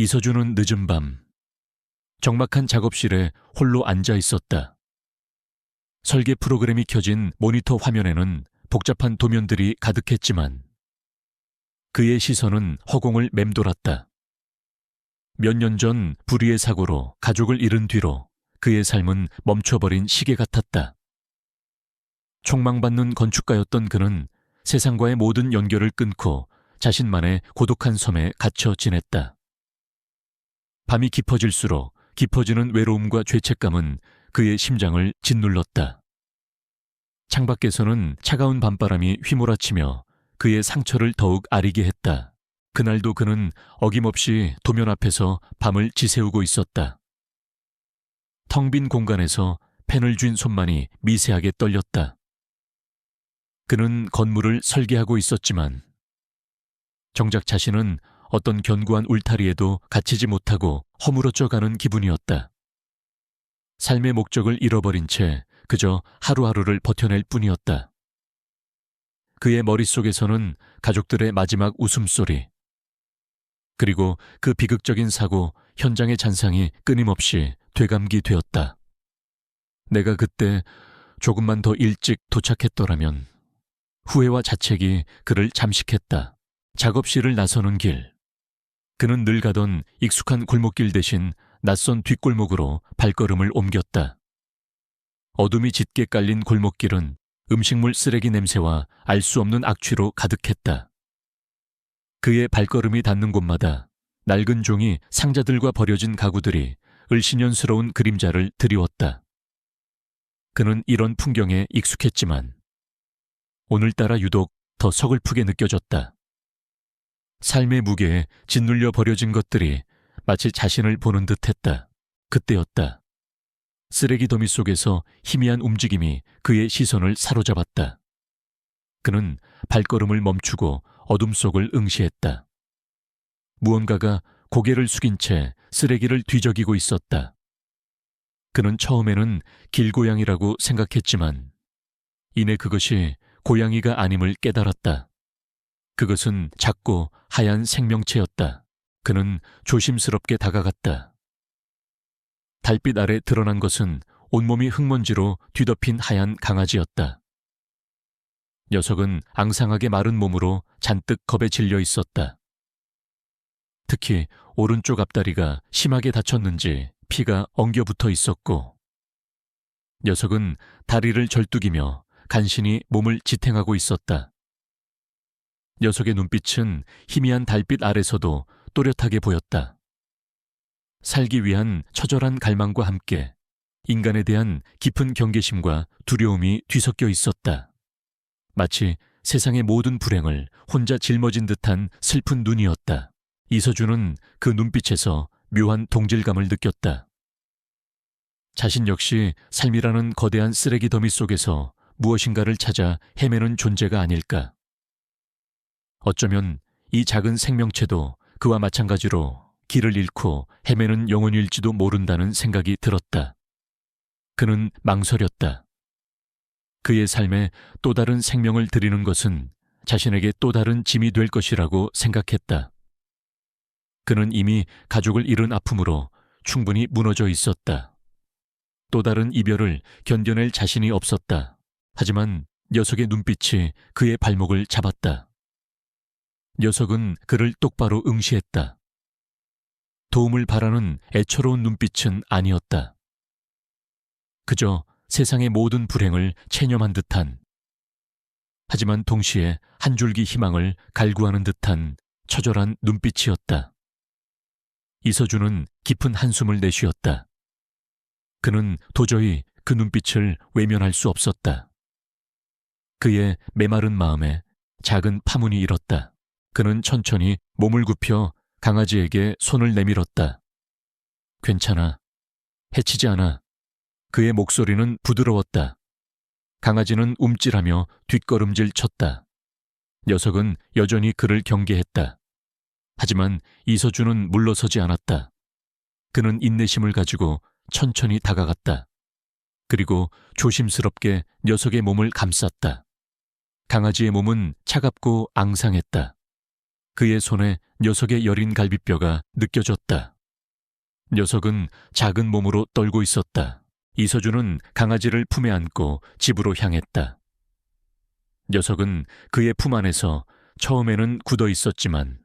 이서준은 늦은 밤, 적막한 작업실에 홀로 앉아 있었다. 설계 프로그램이 켜진 모니터 화면에는 복잡한 도면들이 가득했지만 그의 시선은 허공을 맴돌았다. 몇 년 전 불의의 사고로 가족을 잃은 뒤로 그의 삶은 멈춰버린 시계 같았다. 촉망받는 건축가였던 그는 세상과의 모든 연결을 끊고 자신만의 고독한 섬에 갇혀 지냈다. 밤이 깊어질수록 깊어지는 외로움과 죄책감은 그의 심장을 짓눌렀다. 창밖에서는 차가운 밤바람이 휘몰아치며 그의 상처를 더욱 아리게 했다. 그날도 그는 어김없이 도면 앞에서 밤을 지새우고 있었다. 텅 빈 공간에서 펜을 쥔 손만이 미세하게 떨렸다. 그는 건물을 설계하고 있었지만 정작 자신은 어떤 견고한 울타리에도 갇히지 못하고 허물어져 가는 기분이었다. 삶의 목적을 잃어버린 채 그저 하루하루를 버텨낼 뿐이었다. 그의 머릿속에서는 가족들의 마지막 웃음소리, 그리고 그 비극적인 사고 현장의 잔상이 끊임없이 되감기되었다. 내가 그때 조금만 더 일찍 도착했더라면. 후회와 자책이 그를 잠식했다. 작업실을 나서는 길. 그는 늘 가던 익숙한 골목길 대신 낯선 뒷골목으로 발걸음을 옮겼다. 어둠이 짙게 깔린 골목길은 음식물 쓰레기 냄새와 알 수 없는 악취로 가득했다. 그의 발걸음이 닿는 곳마다 낡은 종이 상자들과 버려진 가구들이 을씨년스러운 그림자를 드리웠다. 그는 이런 풍경에 익숙했지만 오늘따라 유독 더 서글프게 느껴졌다. 삶의 무게에 짓눌려 버려진 것들이 마치 자신을 보는 듯했다. 그때였다. 쓰레기 더미 속에서 희미한 움직임이 그의 시선을 사로잡았다. 그는 발걸음을 멈추고 어둠 속을 응시했다. 무언가가 고개를 숙인 채 쓰레기를 뒤적이고 있었다. 그는 처음에는 길고양이라고 생각했지만 이내 그것이 고양이가 아님을 깨달았다. 그것은 작고 하얀 생명체였다. 그는 조심스럽게 다가갔다. 달빛 아래 드러난 것은 온몸이 흙먼지로 뒤덮인 하얀 강아지였다. 녀석은 앙상하게 마른 몸으로 잔뜩 겁에 질려 있었다. 특히 오른쪽 앞다리가 심하게 다쳤는지 피가 엉겨붙어 있었고 녀석은 다리를 절뚝이며 간신히 몸을 지탱하고 있었다. 녀석의 눈빛은 희미한 달빛 아래서도 또렷하게 보였다. 살기 위한 처절한 갈망과 함께 인간에 대한 깊은 경계심과 두려움이 뒤섞여 있었다. 마치 세상의 모든 불행을 혼자 짊어진 듯한 슬픈 눈이었다. 이서준은 그 눈빛에서 묘한 동질감을 느꼈다. 자신 역시 삶이라는 거대한 쓰레기 더미 속에서 무엇인가를 찾아 헤매는 존재가 아닐까. 어쩌면 이 작은 생명체도 그와 마찬가지로 길을 잃고 헤매는 영혼일지도 모른다는 생각이 들었다. 그는 망설였다. 그의 삶에 또 다른 생명을 드리는 것은 자신에게 또 다른 짐이 될 것이라고 생각했다. 그는 이미 가족을 잃은 아픔으로 충분히 무너져 있었다. 또 다른 이별을 견뎌낼 자신이 없었다. 하지만 녀석의 눈빛이 그의 발목을 잡았다. 녀석은 그를 똑바로 응시했다. 도움을 바라는 애처로운 눈빛은 아니었다. 그저 세상의 모든 불행을 체념한 듯한, 하지만 동시에 한 줄기 희망을 갈구하는 듯한 처절한 눈빛이었다. 이서준은 깊은 한숨을 내쉬었다. 그는 도저히 그 눈빛을 외면할 수 없었다. 그의 메마른 마음에 작은 파문이 일었다. 그는 천천히 몸을 굽혀 강아지에게 손을 내밀었다. 괜찮아. 해치지 않아. 그의 목소리는 부드러웠다. 강아지는 움찔하며 뒷걸음질 쳤다. 녀석은 여전히 그를 경계했다. 하지만 이서준은 물러서지 않았다. 그는 인내심을 가지고 천천히 다가갔다. 그리고 조심스럽게 녀석의 몸을 감쌌다. 강아지의 몸은 차갑고 앙상했다. 그의 손에 녀석의 여린 갈비뼈가 느껴졌다. 녀석은 작은 몸으로 떨고 있었다. 이서준은 강아지를 품에 안고 집으로 향했다. 녀석은 그의 품 안에서 처음에는 굳어 있었지만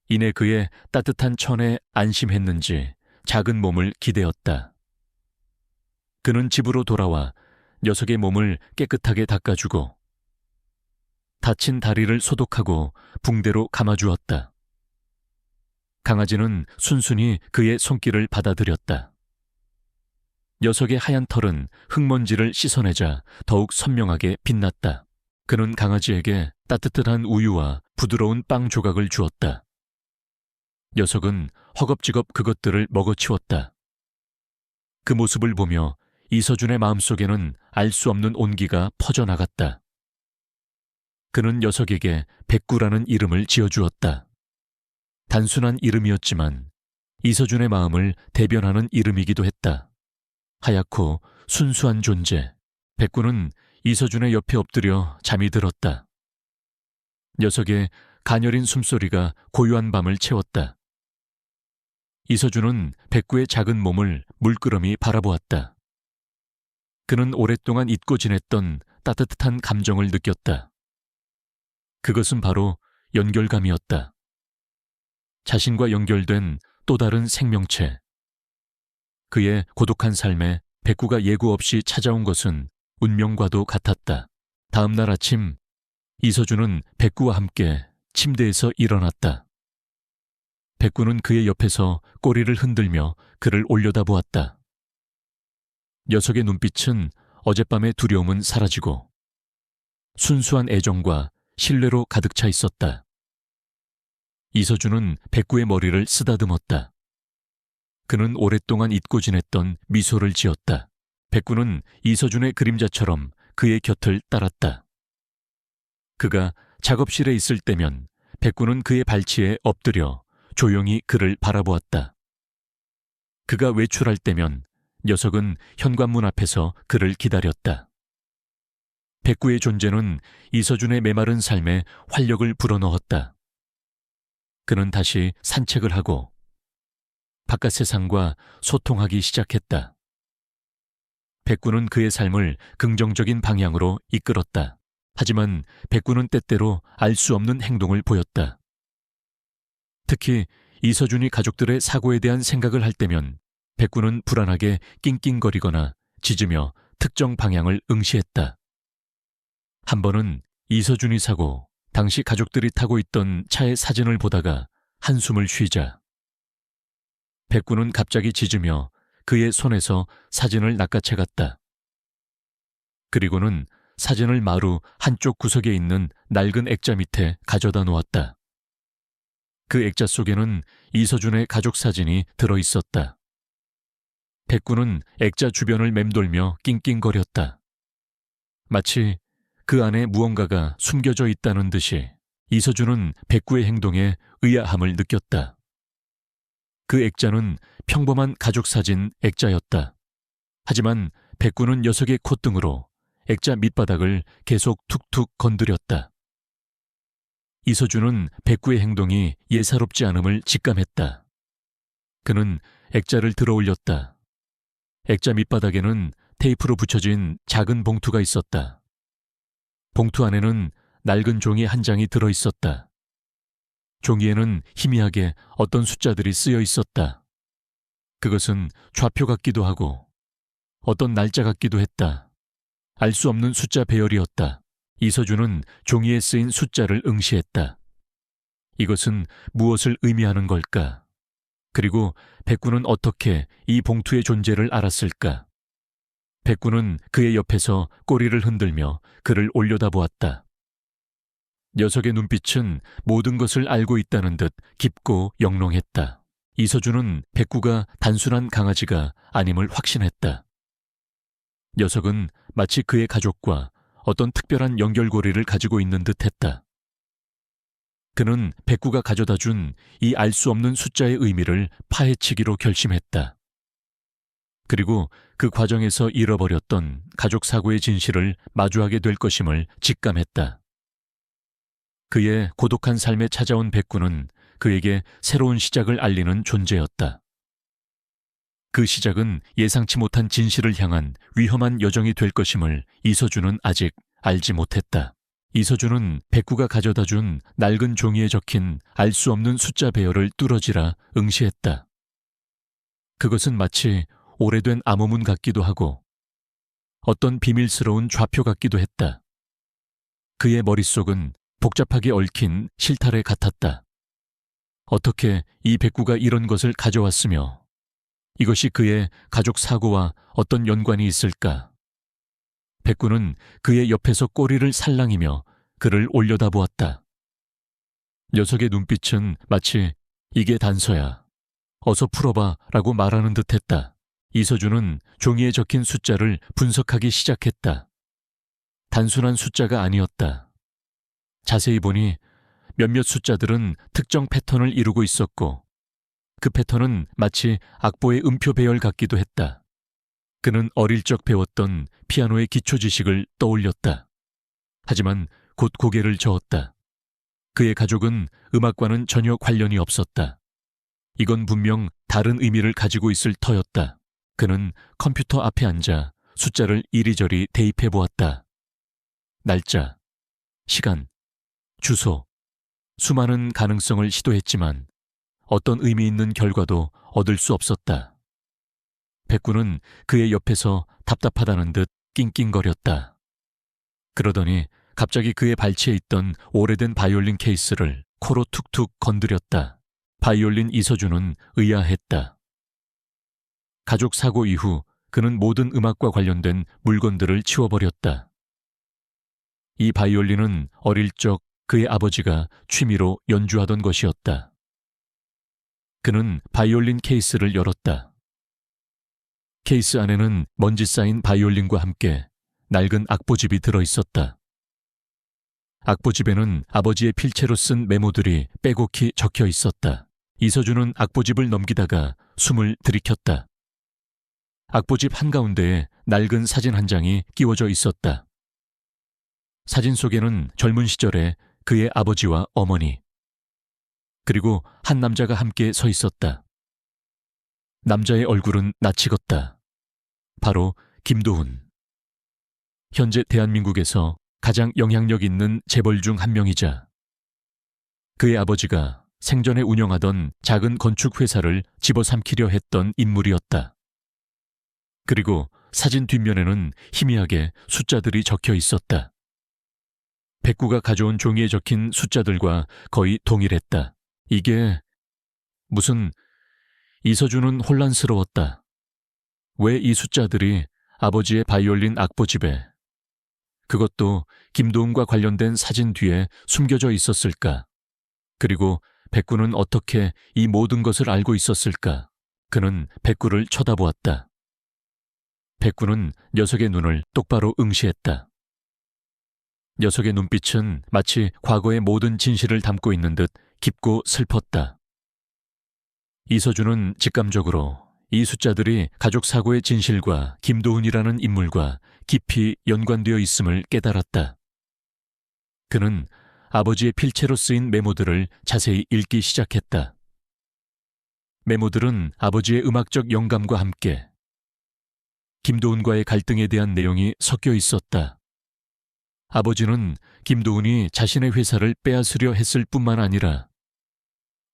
이내 그의 따뜻한 천에 안심했는지 작은 몸을 기대었다. 그는 집으로 돌아와 녀석의 몸을 깨끗하게 닦아주고 다친 다리를 소독하고 붕대로 감아주었다. 강아지는 순순히 그의 손길을 받아들였다. 녀석의 하얀 털은 흙먼지를 씻어내자 더욱 선명하게 빛났다. 그는 강아지에게 따뜻한 우유와 부드러운 빵 조각을 주었다. 녀석은 허겁지겁 그것들을 먹어치웠다. 그 모습을 보며 이서준의 마음속에는 알 수 없는 온기가 퍼져나갔다. 그는 녀석에게 백구라는 이름을 지어주었다. 단순한 이름이었지만 이서준의 마음을 대변하는 이름이기도 했다. 하얗고 순수한 존재, 백구는 이서준의 옆에 엎드려 잠이 들었다. 녀석의 가녀린 숨소리가 고요한 밤을 채웠다. 이서준은 백구의 작은 몸을 물끄러미 바라보았다. 그는 오랫동안 잊고 지냈던 따뜻한 감정을 느꼈다. 그것은 바로 연결감이었다. 자신과 연결된 또 다른 생명체. 그의 고독한 삶에 백구가 예고 없이 찾아온 것은 운명과도 같았다. 다음 날 아침, 이서준은 백구와 함께 침대에서 일어났다. 백구는 그의 옆에서 꼬리를 흔들며 그를 올려다보았다. 녀석의 눈빛은 어젯밤의 두려움은 사라지고 순수한 애정과 신뢰로 가득 차 있었다. 이서준은 백구의 머리를 쓰다듬었다. 그는 오랫동안 잊고 지냈던 미소를 지었다. 백구는 이서준의 그림자처럼 그의 곁을 따랐다. 그가 작업실에 있을 때면 백구는 그의 발치에 엎드려 조용히 그를 바라보았다. 그가 외출할 때면 녀석은 현관문 앞에서 그를 기다렸다. 백구의 존재는 이서준의 메마른 삶에 활력을 불어넣었다. 그는 다시 산책을 하고 바깥 세상과 소통하기 시작했다. 백구는 그의 삶을 긍정적인 방향으로 이끌었다. 하지만 백구는 때때로 알 수 없는 행동을 보였다. 특히 이서준이 가족들의 사고에 대한 생각을 할 때면 백구는 불안하게 낑낑거리거나 짖으며 특정 방향을 응시했다. 한 번은 이서준이 사고 당시 가족들이 타고 있던 차의 사진을 보다가 한숨을 쉬자 백구는 갑자기 짖으며 그의 손에서 사진을 낚아채갔다. 그리고는 사진을 마루 한쪽 구석에 있는 낡은 액자 밑에 가져다 놓았다. 그 액자 속에는 이서준의 가족 사진이 들어있었다. 백구는 액자 주변을 맴돌며 낑낑거렸다. 마치 그 안에 무언가가 숨겨져 있다는 듯이 이서준은 백구의 행동에 의아함을 느꼈다. 그 액자는 평범한 가족 사진 액자였다. 하지만 백구는 녀석의 콧등으로 액자 밑바닥을 계속 툭툭 건드렸다. 이서준은 백구의 행동이 예사롭지 않음을 직감했다. 그는 액자를 들어 올렸다. 액자 밑바닥에는 테이프로 붙여진 작은 봉투가 있었다. 봉투 안에는 낡은 종이 한 장이 들어 있었다. 종이에는 희미하게 어떤 숫자들이 쓰여 있었다. 그것은 좌표 같기도 하고 어떤 날짜 같기도 했다. 알 수 없는 숫자 배열이었다. 이서준은 종이에 쓰인 숫자를 응시했다. 이것은 무엇을 의미하는 걸까? 그리고 백구는 어떻게 이 봉투의 존재를 알았을까? 백구는 그의 옆에서 꼬리를 흔들며 그를 올려다보았다. 녀석의 눈빛은 모든 것을 알고 있다는 듯 깊고 영롱했다. 이서준은 백구가 단순한 강아지가 아님을 확신했다. 녀석은 마치 그의 가족과 어떤 특별한 연결고리를 가지고 있는 듯했다. 그는 백구가 가져다 준 이 알 수 없는 숫자의 의미를 파헤치기로 결심했다. 그리고 그 과정에서 잃어버렸던 가족 사고의 진실을 마주하게 될 것임을 직감했다. 그의 고독한 삶에 찾아온 백구는 그에게 새로운 시작을 알리는 존재였다. 그 시작은 예상치 못한 진실을 향한 위험한 여정이 될 것임을 이서준은 아직 알지 못했다. 이서준은 백구가 가져다 준 낡은 종이에 적힌 알 수 없는 숫자 배열을 뚫어지라 응시했다. 그것은 마치 오래된 암호문 같기도 하고 어떤 비밀스러운 좌표 같기도 했다. 그의 머릿속은 복잡하게 얽힌 실타래 같았다. 어떻게 이 백구가 이런 것을 가져왔으며 이것이 그의 가족 사고와 어떤 연관이 있을까? 백구는 그의 옆에서 꼬리를 살랑이며 그를 올려다보았다. 녀석의 눈빛은 마치 이게 단서야. 어서 풀어봐 라고 말하는 듯했다. 이서준은 종이에 적힌 숫자를 분석하기 시작했다. 단순한 숫자가 아니었다. 자세히 보니 몇몇 숫자들은 특정 패턴을 이루고 있었고 그 패턴은 마치 악보의 음표 배열 같기도 했다. 그는 어릴 적 배웠던 피아노의 기초 지식을 떠올렸다. 하지만 곧 고개를 저었다. 그의 가족은 음악과는 전혀 관련이 없었다. 이건 분명 다른 의미를 가지고 있을 터였다. 그는 컴퓨터 앞에 앉아 숫자를 이리저리 대입해 보았다. 날짜, 시간, 주소, 수많은 가능성을 시도했지만 어떤 의미 있는 결과도 얻을 수 없었다. 백구는 그의 옆에서 답답하다는 듯 낑낑거렸다. 그러더니 갑자기 그의 발치에 있던 오래된 바이올린 케이스를 코로 툭툭 건드렸다. 바이올린 이서준은 의아했다. 가족 사고 이후 그는 모든 음악과 관련된 물건들을 치워버렸다. 이 바이올린은 어릴 적 그의 아버지가 취미로 연주하던 것이었다. 그는 바이올린 케이스를 열었다. 케이스 안에는 먼지 쌓인 바이올린과 함께 낡은 악보집이 들어있었다. 악보집에는 아버지의 필체로 쓴 메모들이 빼곡히 적혀 있었다. 이서준은 악보집을 넘기다가 숨을 들이켰다. 악보집 한가운데에 낡은 사진 한 장이 끼워져 있었다. 사진 속에는 젊은 시절에 그의 아버지와 어머니, 그리고 한 남자가 함께 서 있었다. 남자의 얼굴은 낯익었다. 바로 김도훈. 현재 대한민국에서 가장 영향력 있는 재벌 중 한 명이자 그의 아버지가 생전에 운영하던 작은 건축회사를 집어삼키려 했던 인물이었다. 그리고 사진 뒷면에는 희미하게 숫자들이 적혀 있었다. 백구가 가져온 종이에 적힌 숫자들과 거의 동일했다. 이게 무슨... 이서준은 혼란스러웠다. 왜 이 숫자들이 아버지의 바이올린 악보집에, 그것도 김도훈과 관련된 사진 뒤에 숨겨져 있었을까? 그리고 백구는 어떻게 이 모든 것을 알고 있었을까? 그는 백구를 쳐다보았다. 백구는 녀석의 눈을 똑바로 응시했다. 녀석의 눈빛은 마치 과거의 모든 진실을 담고 있는 듯 깊고 슬펐다. 이서준은 직감적으로 이 숫자들이 가족 사고의 진실과 김도훈이라는 인물과 깊이 연관되어 있음을 깨달았다. 그는 아버지의 필체로 쓰인 메모들을 자세히 읽기 시작했다. 메모들은 아버지의 음악적 영감과 함께 김도훈과의 갈등에 대한 내용이 섞여 있었다. 아버지는 김도훈이 자신의 회사를 빼앗으려 했을 뿐만 아니라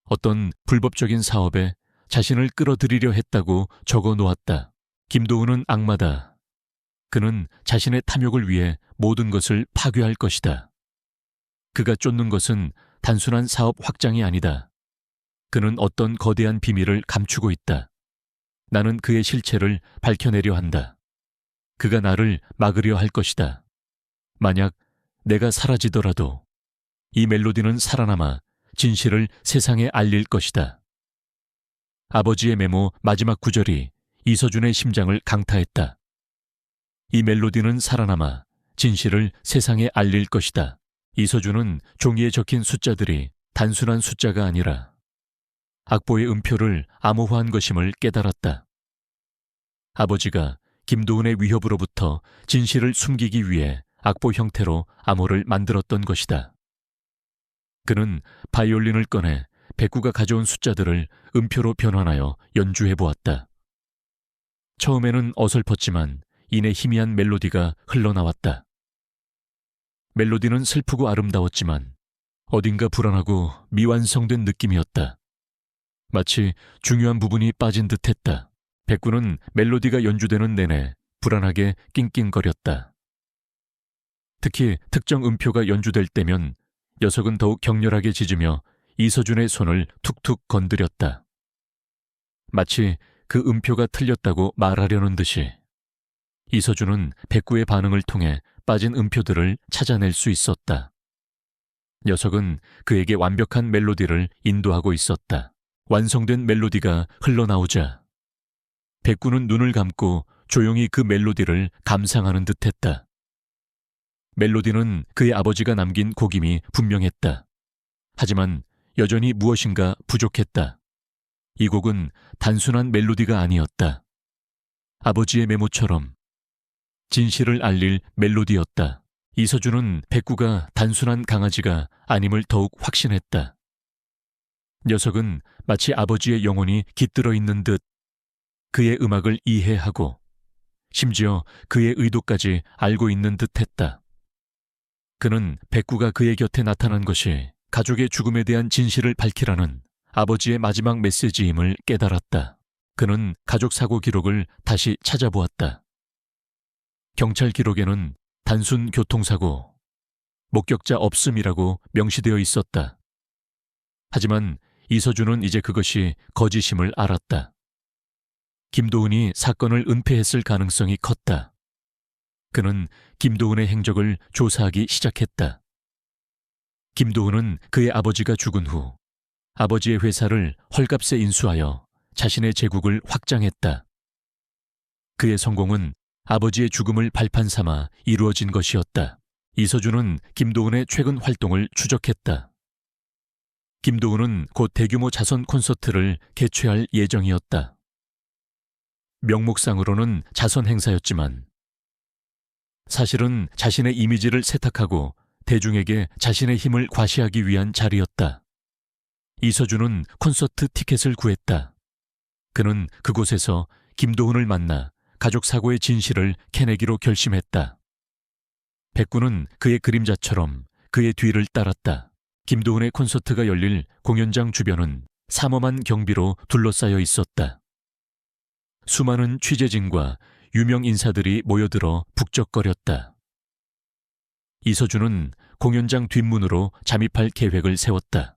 어떤 불법적인 사업에 자신을 끌어들이려 했다고 적어 놓았다. 김도훈은 악마다. 그는 자신의 탐욕을 위해 모든 것을 파괴할 것이다. 그가 쫓는 것은 단순한 사업 확장이 아니다. 그는 어떤 거대한 비밀을 감추고 있다. 나는 그의 실체를 밝혀내려 한다. 그가 나를 막으려 할 것이다. 만약 내가 사라지더라도 이 멜로디는 살아남아 진실을 세상에 알릴 것이다. 아버지의 메모 마지막 구절이 이서준의 심장을 강타했다. 이 멜로디는 살아남아 진실을 세상에 알릴 것이다. 이서준은 종이에 적힌 숫자들이 단순한 숫자가 아니라 악보의 음표를 암호화한 것임을 깨달았다. 아버지가 김도훈의 위협으로부터 진실을 숨기기 위해 악보 형태로 암호를 만들었던 것이다. 그는 바이올린을 꺼내 백구가 가져온 숫자들을 음표로 변환하여 연주해 보았다. 처음에는 어설펐지만 이내 희미한 멜로디가 흘러나왔다. 멜로디는 슬프고 아름다웠지만 어딘가 불안하고 미완성된 느낌이었다. 마치 중요한 부분이 빠진 듯했다. 백구는 멜로디가 연주되는 내내 불안하게 낑낑거렸다. 특히 특정 음표가 연주될 때면 녀석은 더욱 격렬하게 짖으며 이서준의 손을 툭툭 건드렸다. 마치 그 음표가 틀렸다고 말하려는 듯이. 이서준은 백구의 반응을 통해 빠진 음표들을 찾아낼 수 있었다. 녀석은 그에게 완벽한 멜로디를 인도하고 있었다. 완성된 멜로디가 흘러나오자 백구는 눈을 감고 조용히 그 멜로디를 감상하는 듯했다. 멜로디는 그의 아버지가 남긴 곡임이 분명했다. 하지만 여전히 무엇인가 부족했다. 이 곡은 단순한 멜로디가 아니었다. 아버지의 메모처럼 진실을 알릴 멜로디였다. 이서준은 백구가 단순한 강아지가 아님을 더욱 확신했다. 녀석은 마치 아버지의 영혼이 깃들어 있는 듯 그의 음악을 이해하고 심지어 그의 의도까지 알고 있는 듯했다. 그는 백구가 그의 곁에 나타난 것이 가족의 죽음에 대한 진실을 밝히라는 아버지의 마지막 메시지임을 깨달았다. 그는 가족 사고 기록을 다시 찾아보았다. 경찰 기록에는 단순 교통사고, 목격자 없음이라고 명시되어 있었다. 하지만 이서준은 이제 그것이 거짓임을 알았다. 김도훈이 사건을 은폐했을 가능성이 컸다. 그는 김도훈의 행적을 조사하기 시작했다. 김도훈은 그의 아버지가 죽은 후 아버지의 회사를 헐값에 인수하여 자신의 제국을 확장했다. 그의 성공은 아버지의 죽음을 발판 삼아 이루어진 것이었다. 이서준은 김도훈의 최근 활동을 추적했다. 김도훈은 곧 대규모 자선 콘서트를 개최할 예정이었다. 명목상으로는 자선 행사였지만 사실은 자신의 이미지를 세탁하고 대중에게 자신의 힘을 과시하기 위한 자리였다. 이서준은 콘서트 티켓을 구했다. 그는 그곳에서 김도훈을 만나 가족 사고의 진실을 캐내기로 결심했다. 백구는 그의 그림자처럼 그의 뒤를 따랐다. 김도훈의 콘서트가 열릴 공연장 주변은 삼엄한 경비로 둘러싸여 있었다. 수많은 취재진과 유명 인사들이 모여들어 북적거렸다. 이서준은 공연장 뒷문으로 잠입할 계획을 세웠다.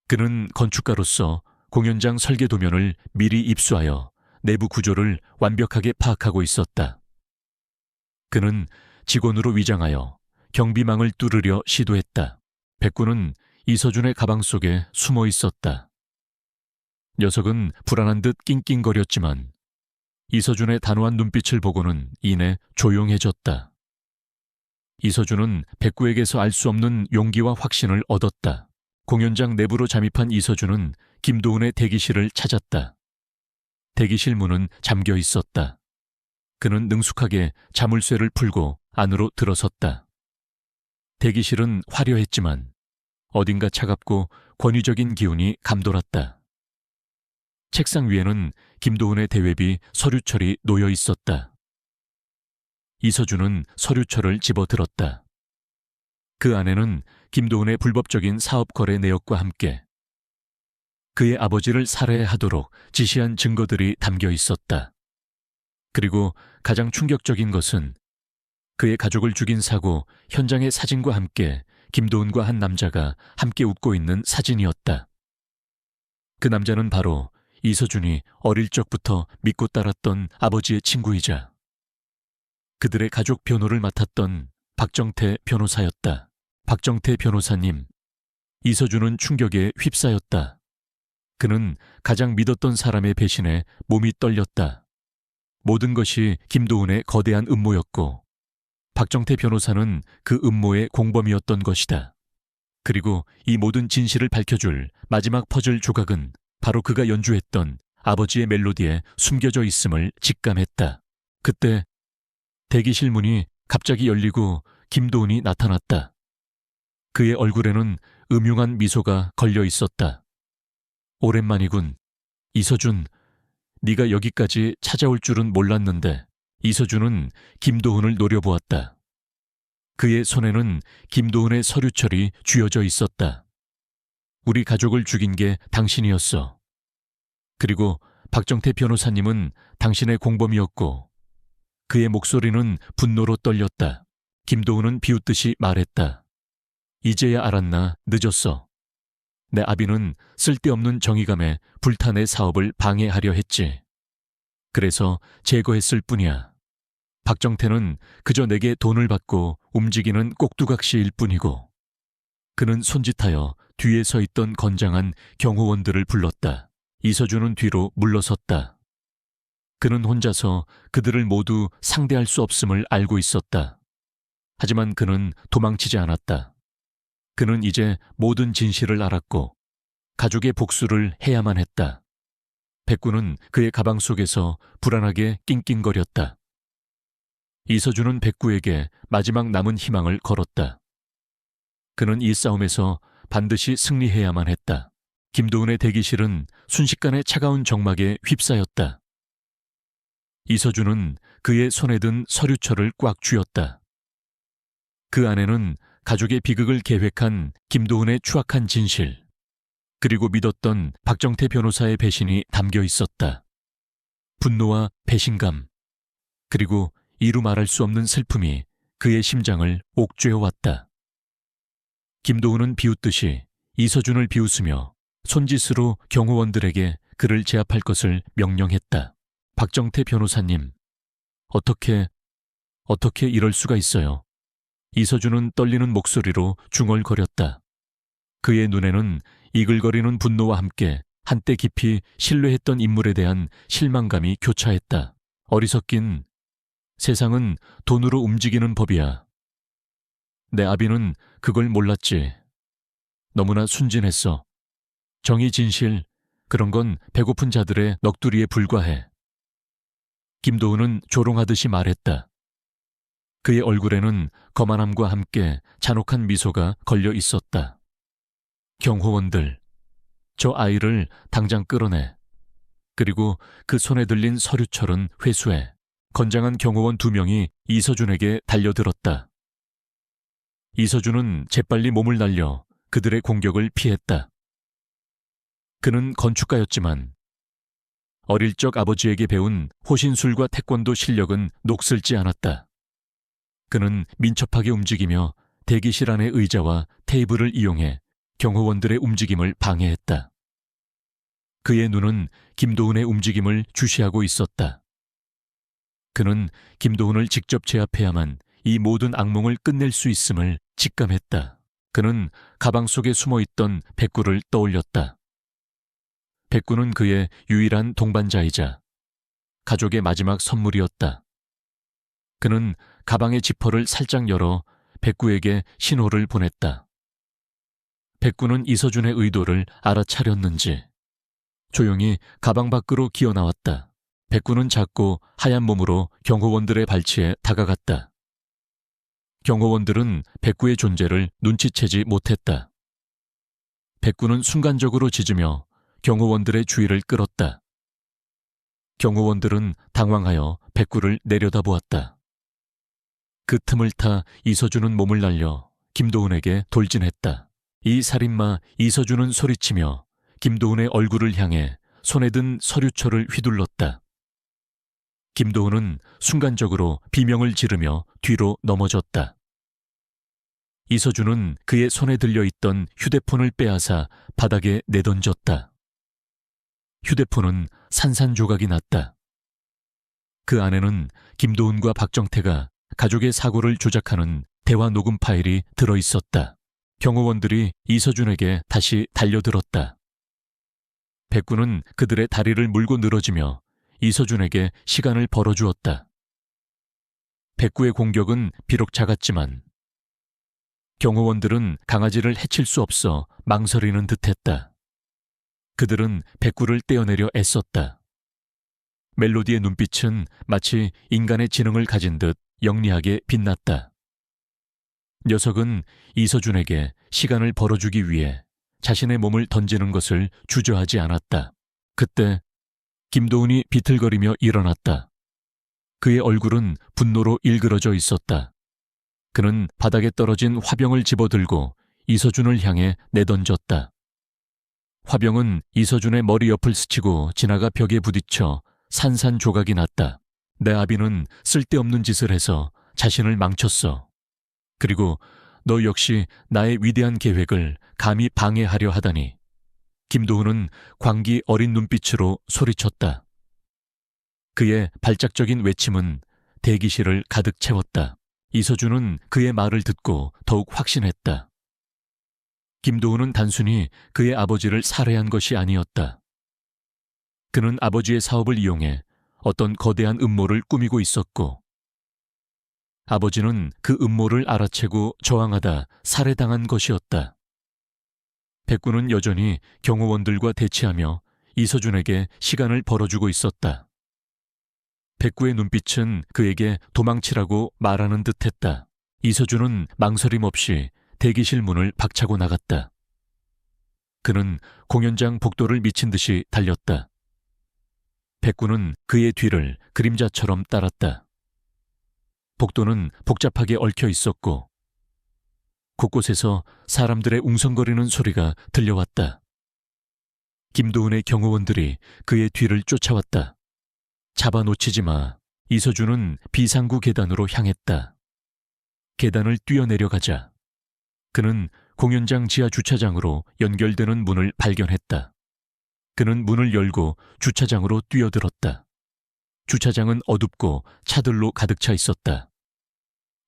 그는 건축가로서 공연장 설계 도면을 미리 입수하여 내부 구조를 완벽하게 파악하고 있었다. 그는 직원으로 위장하여 경비망을 뚫으려 시도했다. 백구는 이서준의 가방 속에 숨어 있었다. 녀석은 불안한 듯 낑낑거렸지만 이서준의 단호한 눈빛을 보고는 이내 조용해졌다. 이서준은 백구에게서 알 수 없는 용기와 확신을 얻었다. 공연장 내부로 잠입한 이서준은 김도훈의 대기실을 찾았다. 대기실 문은 잠겨 있었다. 그는 능숙하게 자물쇠를 풀고 안으로 들어섰다. 대기실은 화려했지만 어딘가 차갑고 권위적인 기운이 감돌았다. 책상 위에는 김도훈의 대외비 서류철이 놓여 있었다. 이서준은 서류철을 집어들었다. 그 안에는 김도훈의 불법적인 사업 거래 내역과 함께 그의 아버지를 살해하도록 지시한 증거들이 담겨 있었다. 그리고 가장 충격적인 것은 그의 가족을 죽인 사고 현장의 사진과 함께 김도훈과 한 남자가 함께 웃고 있는 사진이었다. 그 남자는 바로 이서준이 어릴 적부터 믿고 따랐던 아버지의 친구이자 그들의 가족 변호를 맡았던 박정태 변호사였다. 박정태 변호사님, 이서준은 충격에 휩싸였다. 그는 가장 믿었던 사람의 배신에 몸이 떨렸다. 모든 것이 김도훈의 거대한 음모였고 박정태 변호사는 그 음모의 공범이었던 것이다. 그리고 이 모든 진실을 밝혀줄 마지막 퍼즐 조각은 바로 그가 연주했던 아버지의 멜로디에 숨겨져 있음을 직감했다. 그때 대기실 문이 갑자기 열리고 김도훈이 나타났다. 그의 얼굴에는 음흉한 미소가 걸려 있었다. 오랜만이군. 이서준, 네가 여기까지 찾아올 줄은 몰랐는데. 이서준은 김도훈을 노려보았다. 그의 손에는 김도훈의 서류철이 쥐어져 있었다. 우리 가족을 죽인 게 당신이었어. 그리고 박정태 변호사님은 당신의 공범이었고. 그의 목소리는 분노로 떨렸다. 김도훈은 비웃듯이 말했다. 이제야 알았나? 늦었어. 내 아비는 쓸데없는 정의감에 불타 내 사업을 방해하려 했지. 그래서 제거했을 뿐이야. 박정태는 그저 내게 돈을 받고 움직이는 꼭두각시일 뿐이고. 그는 손짓하여 뒤에 서 있던 건장한 경호원들을 불렀다. 이서준은 뒤로 물러섰다. 그는 혼자서 그들을 모두 상대할 수 없음을 알고 있었다. 하지만 그는 도망치지 않았다. 그는 이제 모든 진실을 알았고 가족의 복수를 해야만 했다. 백구는 그의 가방 속에서 불안하게 낑낑거렸다. 이서준은 백구에게 마지막 남은 희망을 걸었다. 그는 이 싸움에서 반드시 승리해야만 했다. 김도훈의 대기실은 순식간에 차가운 정막에 휩싸였다. 이서준은 그의 손에 든 서류철을 꽉 쥐었다. 그 안에는 가족의 비극을 계획한 김도훈의 추악한 진실, 그리고 믿었던 박정태 변호사의 배신이 담겨 있었다. 분노와 배신감, 그리고 이루 말할 수 없는 슬픔이 그의 심장을 옥죄어왔다. 김도훈은 비웃듯이 이서준을 비웃으며 손짓으로 경호원들에게 그를 제압할 것을 명령했다. 박정태 변호사님, 어떻게 이럴 수가 있어요? 이서준은 떨리는 목소리로 중얼거렸다. 그의 눈에는 이글거리는 분노와 함께 한때 깊이 신뢰했던 인물에 대한 실망감이 교차했다. 어리석긴, 세상은 돈으로 움직이는 법이야. 내 아비는 그걸 몰랐지. 너무나 순진했어. 정의, 진실, 그런 건 배고픈 자들의 넋두리에 불과해. 김도훈은 조롱하듯이 말했다. 그의 얼굴에는 거만함과 함께 잔혹한 미소가 걸려 있었다. 경호원들, 저 아이를 당장 끌어내. 그리고 그 손에 들린 서류철은 회수해. 건장한 경호원 2명이 이서준에게 달려들었다. 이서준은 재빨리 몸을 날려 그들의 공격을 피했다. 그는 건축가였지만 어릴 적 아버지에게 배운 호신술과 태권도 실력은 녹슬지 않았다. 그는 민첩하게 움직이며 대기실 안의 의자와 테이블을 이용해 경호원들의 움직임을 방해했다. 그의 눈은 김도훈의 움직임을 주시하고 있었다. 그는 김도훈을 직접 제압해야만 이 모든 악몽을 끝낼 수 있음을 직감했다. 그는 가방 속에 숨어있던 백구를 떠올렸다. 백구는 그의 유일한 동반자이자 가족의 마지막 선물이었다. 그는 가방의 지퍼를 살짝 열어 백구에게 신호를 보냈다. 백구는 이서준의 의도를 알아차렸는지 조용히 가방 밖으로 기어나왔다. 백구는 작고 하얀 몸으로 경호원들의 발치에 다가갔다. 경호원들은 백구의 존재를 눈치채지 못했다. 백구는 순간적으로 짖으며 경호원들의 주의를 끌었다. 경호원들은 당황하여 백구를 내려다보았다. 그 틈을 타 이서준은 몸을 날려 김도훈에게 돌진했다. 이 살인마 이서준은 소리치며 김도훈의 얼굴을 향해 손에 든 서류철을 휘둘렀다. 김도훈은 순간적으로 비명을 지르며 뒤로 넘어졌다. 이서준은 그의 손에 들려있던 휴대폰을 빼앗아 바닥에 내던졌다. 휴대폰은 산산조각이 났다. 그 안에는 김도훈과 박정태가 가족의 사고를 조작하는 대화 녹음 파일이 들어있었다. 경호원들이 이서준에게 다시 달려들었다. 백구는 그들의 다리를 물고 늘어지며 이서준에게 시간을 벌어주었다. 백구의 공격은 비록 작았지만 경호원들은 강아지를 해칠 수 없어 망설이는 듯했다. 그들은 백구를 떼어내려 애썼다. 멜로디의 눈빛은 마치 인간의 지능을 가진 듯 영리하게 빛났다. 녀석은 이서준에게 시간을 벌어주기 위해 자신의 몸을 던지는 것을 주저하지 않았다. 그때 김도훈이 비틀거리며 일어났다. 그의 얼굴은 분노로 일그러져 있었다. 그는 바닥에 떨어진 화병을 집어들고 이서준을 향해 내던졌다. 화병은 이서준의 머리 옆을 스치고 지나가 벽에 부딪혀 산산조각이 났다. 내 아비는 쓸데없는 짓을 해서 자신을 망쳤어. 그리고 너 역시 나의 위대한 계획을 감히 방해하려 하다니. 김도훈은 광기 어린 눈빛으로 소리쳤다. 그의 발작적인 외침은 대기실을 가득 채웠다. 이서준은 그의 말을 듣고 더욱 확신했다. 김도훈은 단순히 그의 아버지를 살해한 것이 아니었다. 그는 아버지의 사업을 이용해 어떤 거대한 음모를 꾸미고 있었고, 아버지는 그 음모를 알아채고 저항하다 살해당한 것이었다. 백구는 여전히 경호원들과 대치하며 이서준에게 시간을 벌어주고 있었다. 백구의 눈빛은 그에게 도망치라고 말하는 듯했다. 이서준은 망설임 없이 대기실 문을 박차고 나갔다. 그는 공연장 복도를 미친 듯이 달렸다. 백구는 그의 뒤를 그림자처럼 따랐다. 복도는 복잡하게 얽혀 있었고 곳곳에서 사람들의 웅성거리는 소리가 들려왔다. 김도훈의 경호원들이 그의 뒤를 쫓아왔다. 잡아놓치지 마. 이서준은 비상구 계단으로 향했다. 계단을 뛰어내려가자 그는 공연장 지하 주차장으로 연결되는 문을 발견했다. 그는 문을 열고 주차장으로 뛰어들었다. 주차장은 어둡고 차들로 가득 차 있었다.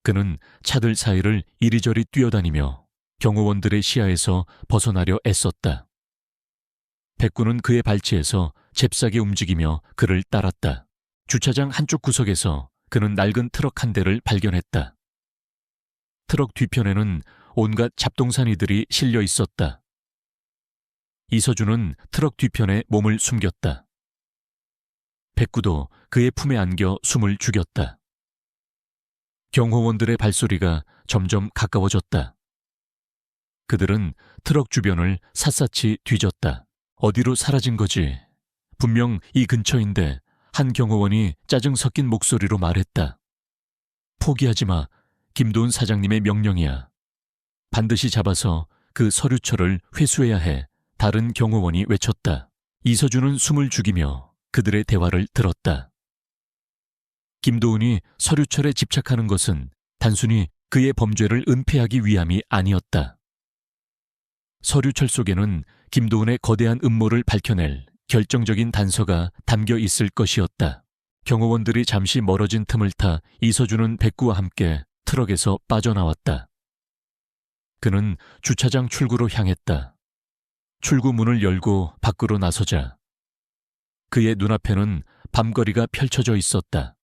그는 차들 사이를 이리저리 뛰어다니며 경호원들의 시야에서 벗어나려 애썼다. 백구는 그의 발치에서 잽싸게 움직이며 그를 따랐다. 주차장 한쪽 구석에서 그는 낡은 트럭 한 대를 발견했다. 트럭 뒤편에는 온갖 잡동사니들이 실려 있었다. 이서준은 트럭 뒤편에 몸을 숨겼다. 백구도 그의 품에 안겨 숨을 죽였다. 경호원들의 발소리가 점점 가까워졌다. 그들은 트럭 주변을 샅샅이 뒤졌다. 어디로 사라진 거지? 분명 이 근처인데 한 경호원이 짜증 섞인 목소리로 말했다. 포기하지 마. 김도훈 사장님의 명령이야. 반드시 잡아서 그 서류철을 회수해야 해. 다른 경호원이 외쳤다. 이서준은 숨을 죽이며 그들의 대화를 들었다. 김도훈이 서류철에 집착하는 것은 단순히 그의 범죄를 은폐하기 위함이 아니었다. 서류철 속에는 김도훈의 거대한 음모를 밝혀낼 결정적인 단서가 담겨 있을 것이었다. 경호원들이 잠시 멀어진 틈을 타 이서준은 백구와 함께 트럭에서 빠져나왔다. 그는 주차장 출구로 향했다. 출구 문을 열고 밖으로 나서자 그의 눈앞에는 밤거리가 펼쳐져 있었다.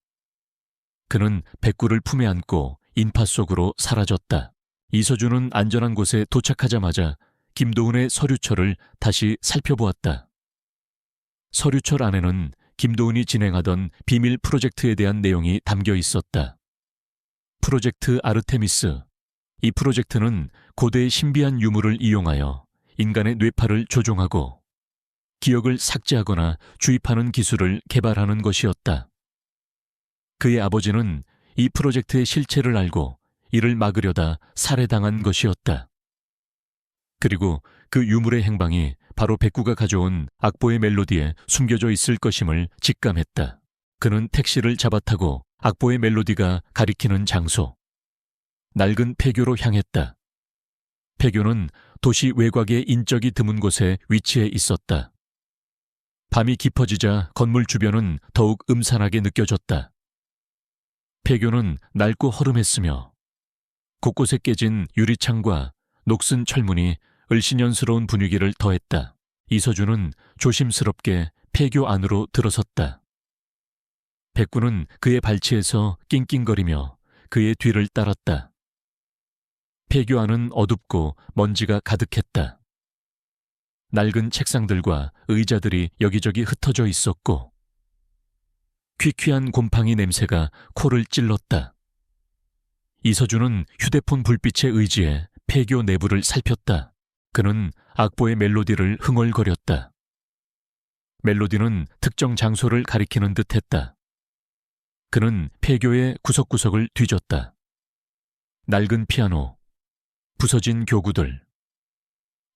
그는 백구를 품에 안고 인파 속으로 사라졌다. 이서준은 안전한 곳에 도착하자마자 김도훈의 서류철을 다시 살펴보았다. 서류철 안에는 김도훈이 진행하던 비밀 프로젝트에 대한 내용이 담겨 있었다. 프로젝트 아르테미스. 이 프로젝트는 고대의 신비한 유물을 이용하여 인간의 뇌파를 조종하고 기억을 삭제하거나 주입하는 기술을 개발하는 것이었다. 그의 아버지는 이 프로젝트의 실체를 알고 이를 막으려다 살해당한 것이었다. 그리고 그 유물의 행방이 바로 백구가 가져온 악보의 멜로디에 숨겨져 있을 것임을 직감했다. 그는 택시를 잡아타고 악보의 멜로디가 가리키는 장소, 낡은 폐교로 향했다. 폐교는 도시 외곽의 인적이 드문 곳에 위치해 있었다. 밤이 깊어지자 건물 주변은 더욱 음산하게 느껴졌다. 폐교는 낡고 허름했으며 곳곳에 깨진 유리창과 녹슨 철문이 을씨년스러운 분위기를 더했다. 이서준은 조심스럽게 폐교 안으로 들어섰다. 백구는 그의 발치에서 낑낑거리며 그의 뒤를 따랐다. 폐교 안은 어둡고 먼지가 가득했다. 낡은 책상들과 의자들이 여기저기 흩어져 있었고 퀴퀴한 곰팡이 냄새가 코를 찔렀다. 이서준은 휴대폰 불빛에 의지해 폐교 내부를 살폈다. 그는 악보의 멜로디를 흥얼거렸다. 멜로디는 특정 장소를 가리키는 듯했다. 그는 폐교의 구석구석을 뒤졌다. 낡은 피아노, 부서진 교구들.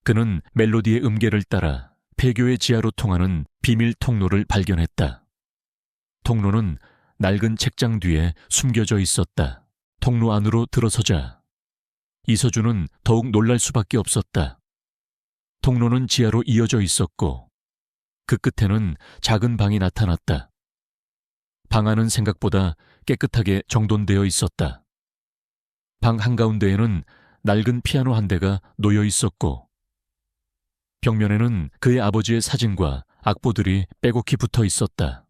그는 멜로디의 음계를 따라 폐교의 지하로 통하는 비밀 통로를 발견했다. 통로는 낡은 책장 뒤에 숨겨져 있었다. 통로 안으로 들어서자 이서준은 더욱 놀랄 수밖에 없었다. 통로는 지하로 이어져 있었고 그 끝에는 작은 방이 나타났다. 방 안은 생각보다 깨끗하게 정돈되어 있었다. 방 한가운데에는 낡은 피아노 한 대가 놓여 있었고 벽면에는 그의 아버지의 사진과 악보들이 빼곡히 붙어 있었다.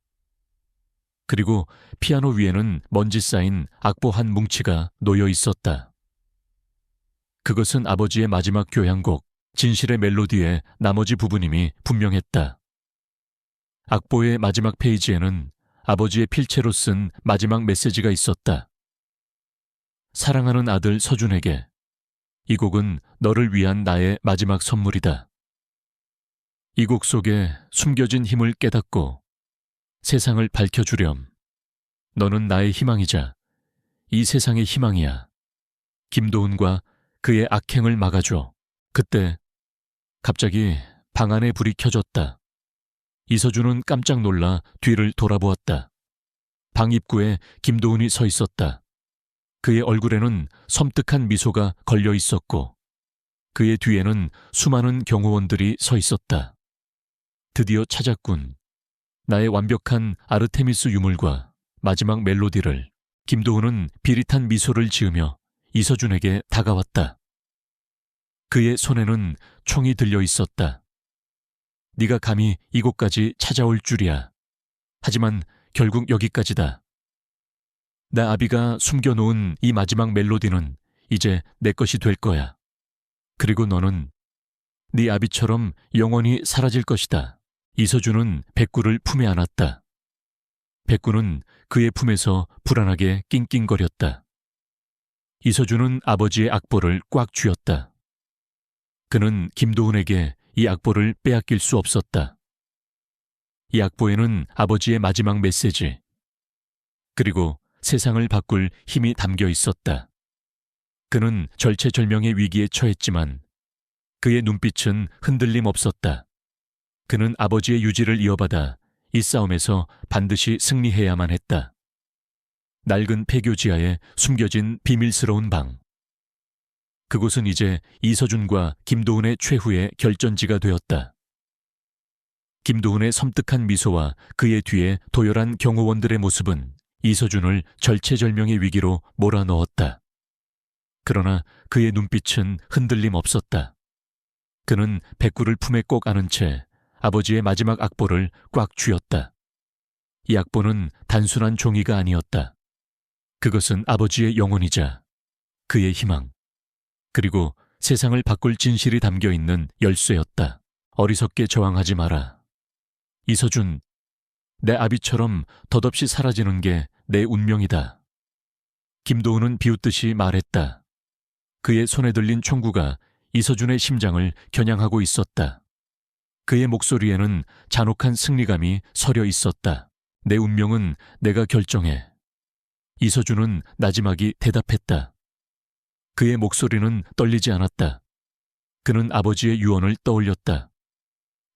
그리고 피아노 위에는 먼지 쌓인 악보 한 뭉치가 놓여 있었다. 그것은 아버지의 마지막 교향곡 진실의 멜로디의 나머지 부분임이 분명했다. 악보의 마지막 페이지에는 아버지의 필체로 쓴 마지막 메시지가 있었다. 사랑하는 아들 서준에게 이 곡은 너를 위한 나의 마지막 선물이다. 이 곡 속에 숨겨진 힘을 깨닫고 세상을 밝혀주렴. 너는 나의 희망이자 이 세상의 희망이야. 김도훈과 그의 악행을 막아줘. 그때 갑자기 방 안에 불이 켜졌다. 이서준은 깜짝 놀라 뒤를 돌아보았다. 방 입구에 김도훈이 서 있었다. 그의 얼굴에는 섬뜩한 미소가 걸려 있었고 그의 뒤에는 수많은 경호원들이 서 있었다. 드디어 찾았군. 나의 완벽한 아르테미스 유물과 마지막 멜로디를. 김도훈은 비릿한 미소를 지으며 이서준에게 다가왔다. 그의 손에는 총이 들려 있었다. 네가 감히 이곳까지 찾아올 줄이야. 하지만 결국 여기까지다. 나 아비가 숨겨놓은 이 마지막 멜로디는 이제 내 것이 될 거야. 그리고 너는 네 아비처럼 영원히 사라질 것이다. 이서준은 백구를 품에 안았다. 백구는 그의 품에서 불안하게 낑낑거렸다. 이서준은 아버지의 악보를 꽉 쥐었다. 그는 김도훈에게 이 악보를 빼앗길 수 없었다. 이 악보에는 아버지의 마지막 메시지, 그리고 세상을 바꿀 힘이 담겨 있었다. 그는 절체절명의 위기에 처했지만 그의 눈빛은 흔들림 없었다. 그는 아버지의 유지를 이어받아 이 싸움에서 반드시 승리해야만 했다. 낡은 폐교 지하에 숨겨진 비밀스러운 방. 그곳은 이제 이서준과 김도훈의 최후의 결전지가 되었다. 김도훈의 섬뜩한 미소와 그의 뒤에 도열한 경호원들의 모습은 이서준을 절체절명의 위기로 몰아넣었다. 그러나 그의 눈빛은 흔들림 없었다. 그는 백구를 품에 꼭 안은 채 아버지의 마지막 악보를 꽉 쥐었다. 이 악보는 단순한 종이가 아니었다. 그것은 아버지의 영혼이자 그의 희망, 그리고 세상을 바꿀 진실이 담겨 있는 열쇠였다. 어리석게 저항하지 마라. 이서준, 내 아비처럼 덧없이 사라지는 게 내 운명이다. 김도훈은 비웃듯이 말했다. 그의 손에 들린 총구가 이서준의 심장을 겨냥하고 있었다. 그의 목소리에는 잔혹한 승리감이 서려 있었다. 내 운명은 내가 결정해. 이서준은 나지막이 대답했다. 그의 목소리는 떨리지 않았다. 그는 아버지의 유언을 떠올렸다.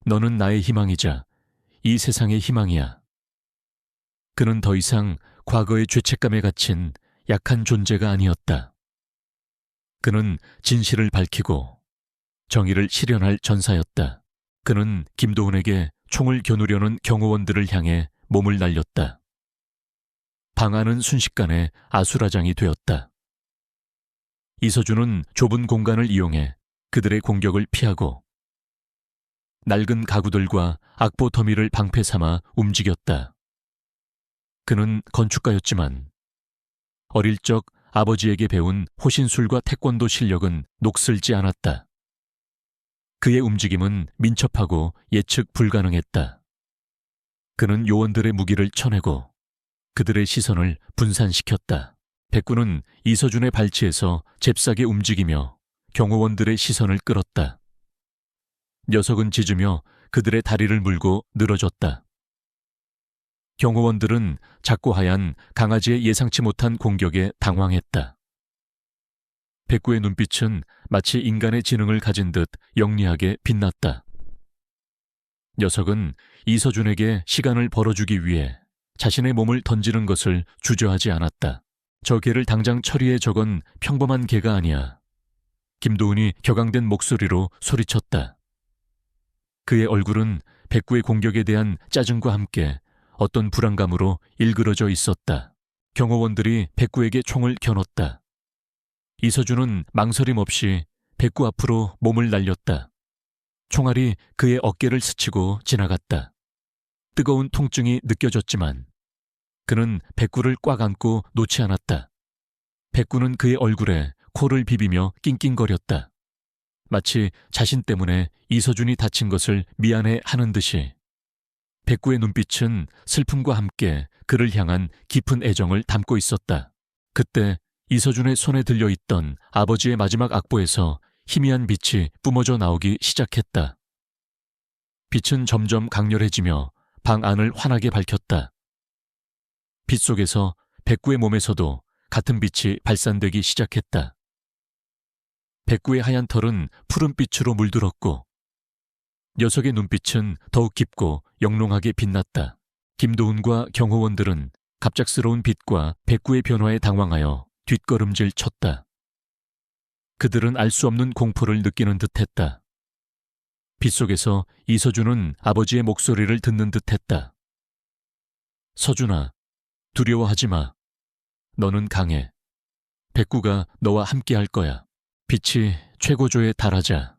너는 나의 희망이자 이 세상의 희망이야. 그는 더 이상 과거의 죄책감에 갇힌 약한 존재가 아니었다. 그는 진실을 밝히고 정의를 실현할 전사였다. 그는 김도훈에게 총을 겨누려는 경호원들을 향해 몸을 날렸다. 방 안은 순식간에 아수라장이 되었다. 이서준은 좁은 공간을 이용해 그들의 공격을 피하고 낡은 가구들과 악보 더미를 방패 삼아 움직였다. 그는 건축가였지만 어릴 적 아버지에게 배운 호신술과 태권도 실력은 녹슬지 않았다. 그의 움직임은 민첩하고 예측 불가능했다. 그는 요원들의 무기를 쳐내고 그들의 시선을 분산시켰다. 백구는 이서준의 발치에서 잽싸게 움직이며 경호원들의 시선을 끌었다. 녀석은 짖으며 그들의 다리를 물고 늘어졌다. 경호원들은 작고 하얀 강아지의 예상치 못한 공격에 당황했다. 백구의 눈빛은 마치 인간의 지능을 가진 듯 영리하게 빛났다. 녀석은 이서준에게 시간을 벌어주기 위해 자신의 몸을 던지는 것을 주저하지 않았다. 저 개를 당장 처리해 저건 평범한 개가 아니야. 김도훈이 격앙된 목소리로 소리쳤다. 그의 얼굴은 백구의 공격에 대한 짜증과 함께 어떤 불안감으로 일그러져 있었다. 경호원들이 백구에게 총을 겨눴다. 이서준은 망설임 없이 백구 앞으로 몸을 날렸다. 총알이 그의 어깨를 스치고 지나갔다. 뜨거운 통증이 느껴졌지만 그는 백구를 꽉 안고 놓지 않았다. 백구는 그의 얼굴에 코를 비비며 낑낑거렸다. 마치 자신 때문에 이서준이 다친 것을 미안해 하는 듯이. 백구의 눈빛은 슬픔과 함께 그를 향한 깊은 애정을 담고 있었다. 그때 이서준의 손에 들려있던 아버지의 마지막 악보에서 희미한 빛이 뿜어져 나오기 시작했다. 빛은 점점 강렬해지며 방 안을 환하게 밝혔다. 빛 속에서 백구의 몸에서도 같은 빛이 발산되기 시작했다. 백구의 하얀 털은 푸른빛으로 물들었고 녀석의 눈빛은 더욱 깊고 영롱하게 빛났다. 김도훈과 경호원들은 갑작스러운 빛과 백구의 변화에 당황하여 뒷걸음질 쳤다. 그들은 알 수 없는 공포를 느끼는 듯했다. 빛 속에서 이서준은 아버지의 목소리를 듣는 듯했다. 서준아, 두려워하지 마. 너는 강해. 백구가 너와 함께할 거야. 빛이 최고조에 달하자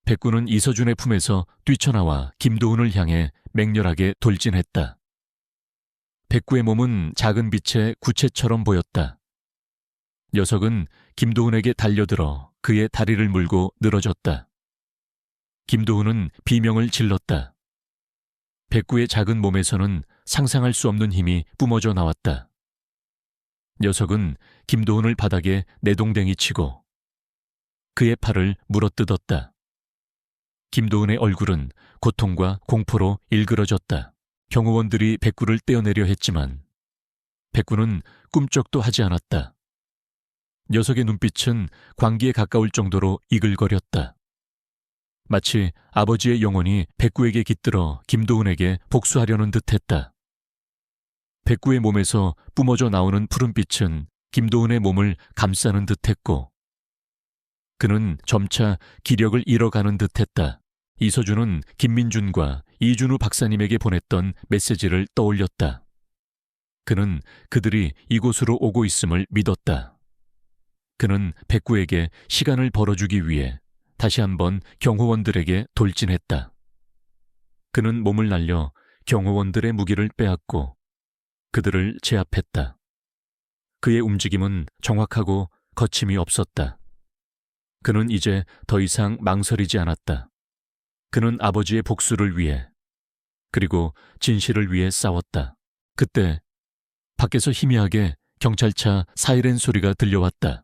백구는 이서준의 품에서 뛰쳐나와 김도훈을 향해 맹렬하게 돌진했다. 백구의 몸은 작은 빛의 구체처럼 보였다. 녀석은 김도훈에게 달려들어 그의 다리를 물고 늘어졌다. 김도훈은 비명을 질렀다. 백구의 작은 몸에서는 상상할 수 없는 힘이 뿜어져 나왔다. 녀석은 김도훈을 바닥에 내동댕이 치고 그의 팔을 물어뜯었다. 김도훈의 얼굴은 고통과 공포로 일그러졌다. 경호원들이 백구를 떼어내려 했지만 백구는 꿈쩍도 하지 않았다. 녀석의 눈빛은 광기에 가까울 정도로 이글거렸다. 마치 아버지의 영혼이 백구에게 깃들어 김도훈에게 복수하려는 듯했다. 백구의 몸에서 뿜어져 나오는 푸른빛은 김도훈의 몸을 감싸는 듯했고 그는 점차 기력을 잃어가는 듯했다. 이서준은 김민준과 이준우 박사님에게 보냈던 메시지를 떠올렸다. 그는 그들이 이곳으로 오고 있음을 믿었다. 그는 백구에게 시간을 벌어주기 위해 다시 한번 경호원들에게 돌진했다. 그는 몸을 날려 경호원들의 무기를 빼앗고 그들을 제압했다. 그의 움직임은 정확하고 거침이 없었다. 그는 이제 더 이상 망설이지 않았다. 그는 아버지의 복수를 위해 그리고 진실을 위해 싸웠다. 그때 밖에서 희미하게 경찰차 사이렌 소리가 들려왔다.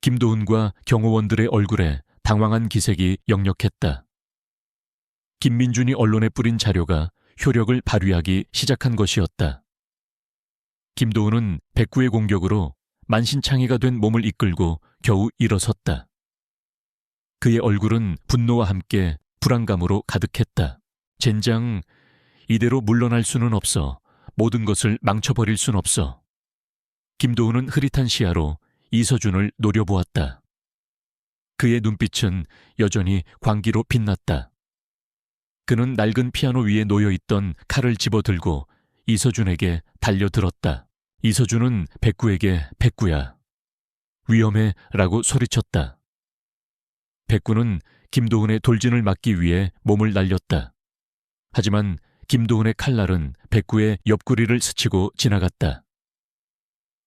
김도훈과 경호원들의 얼굴에 당황한 기색이 역력했다. 김민준이 언론에 뿌린 자료가 효력을 발휘하기 시작한 것이었다. 김도훈은 백구의 공격으로 만신창이가 된 몸을 이끌고 겨우 일어섰다. 그의 얼굴은 분노와 함께 불안감으로 가득했다. 젠장, 이대로 물러날 수는 없어. 모든 것을 망쳐버릴 순 없어. 김도훈은 흐릿한 시야로 이서준을 노려보았다. 그의 눈빛은 여전히 광기로 빛났다. 그는 낡은 피아노 위에 놓여있던 칼을 집어들고 이서준에게 달려들었다. 이서준은 백구에게 백구야, 위험해 라고 소리쳤다. 백구는 김도훈의 돌진을 막기 위해 몸을 날렸다. 하지만 김도훈의 칼날은 백구의 옆구리를 스치고 지나갔다.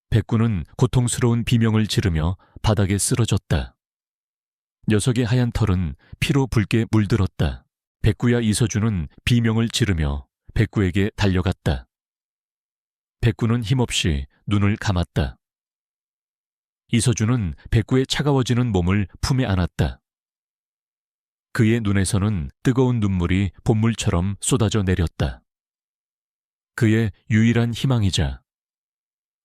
백구는 고통스러운 비명을 지르며 바닥에 쓰러졌다. 녀석의 하얀 털은 피로 붉게 물들었다. 백구야 이서준은 비명을 지르며 백구에게 달려갔다. 백구는 힘없이 눈을 감았다. 이서준은 백구의 차가워지는 몸을 품에 안았다. 그의 눈에서는 뜨거운 눈물이 봇물처럼 쏟아져 내렸다. 그의 유일한 희망이자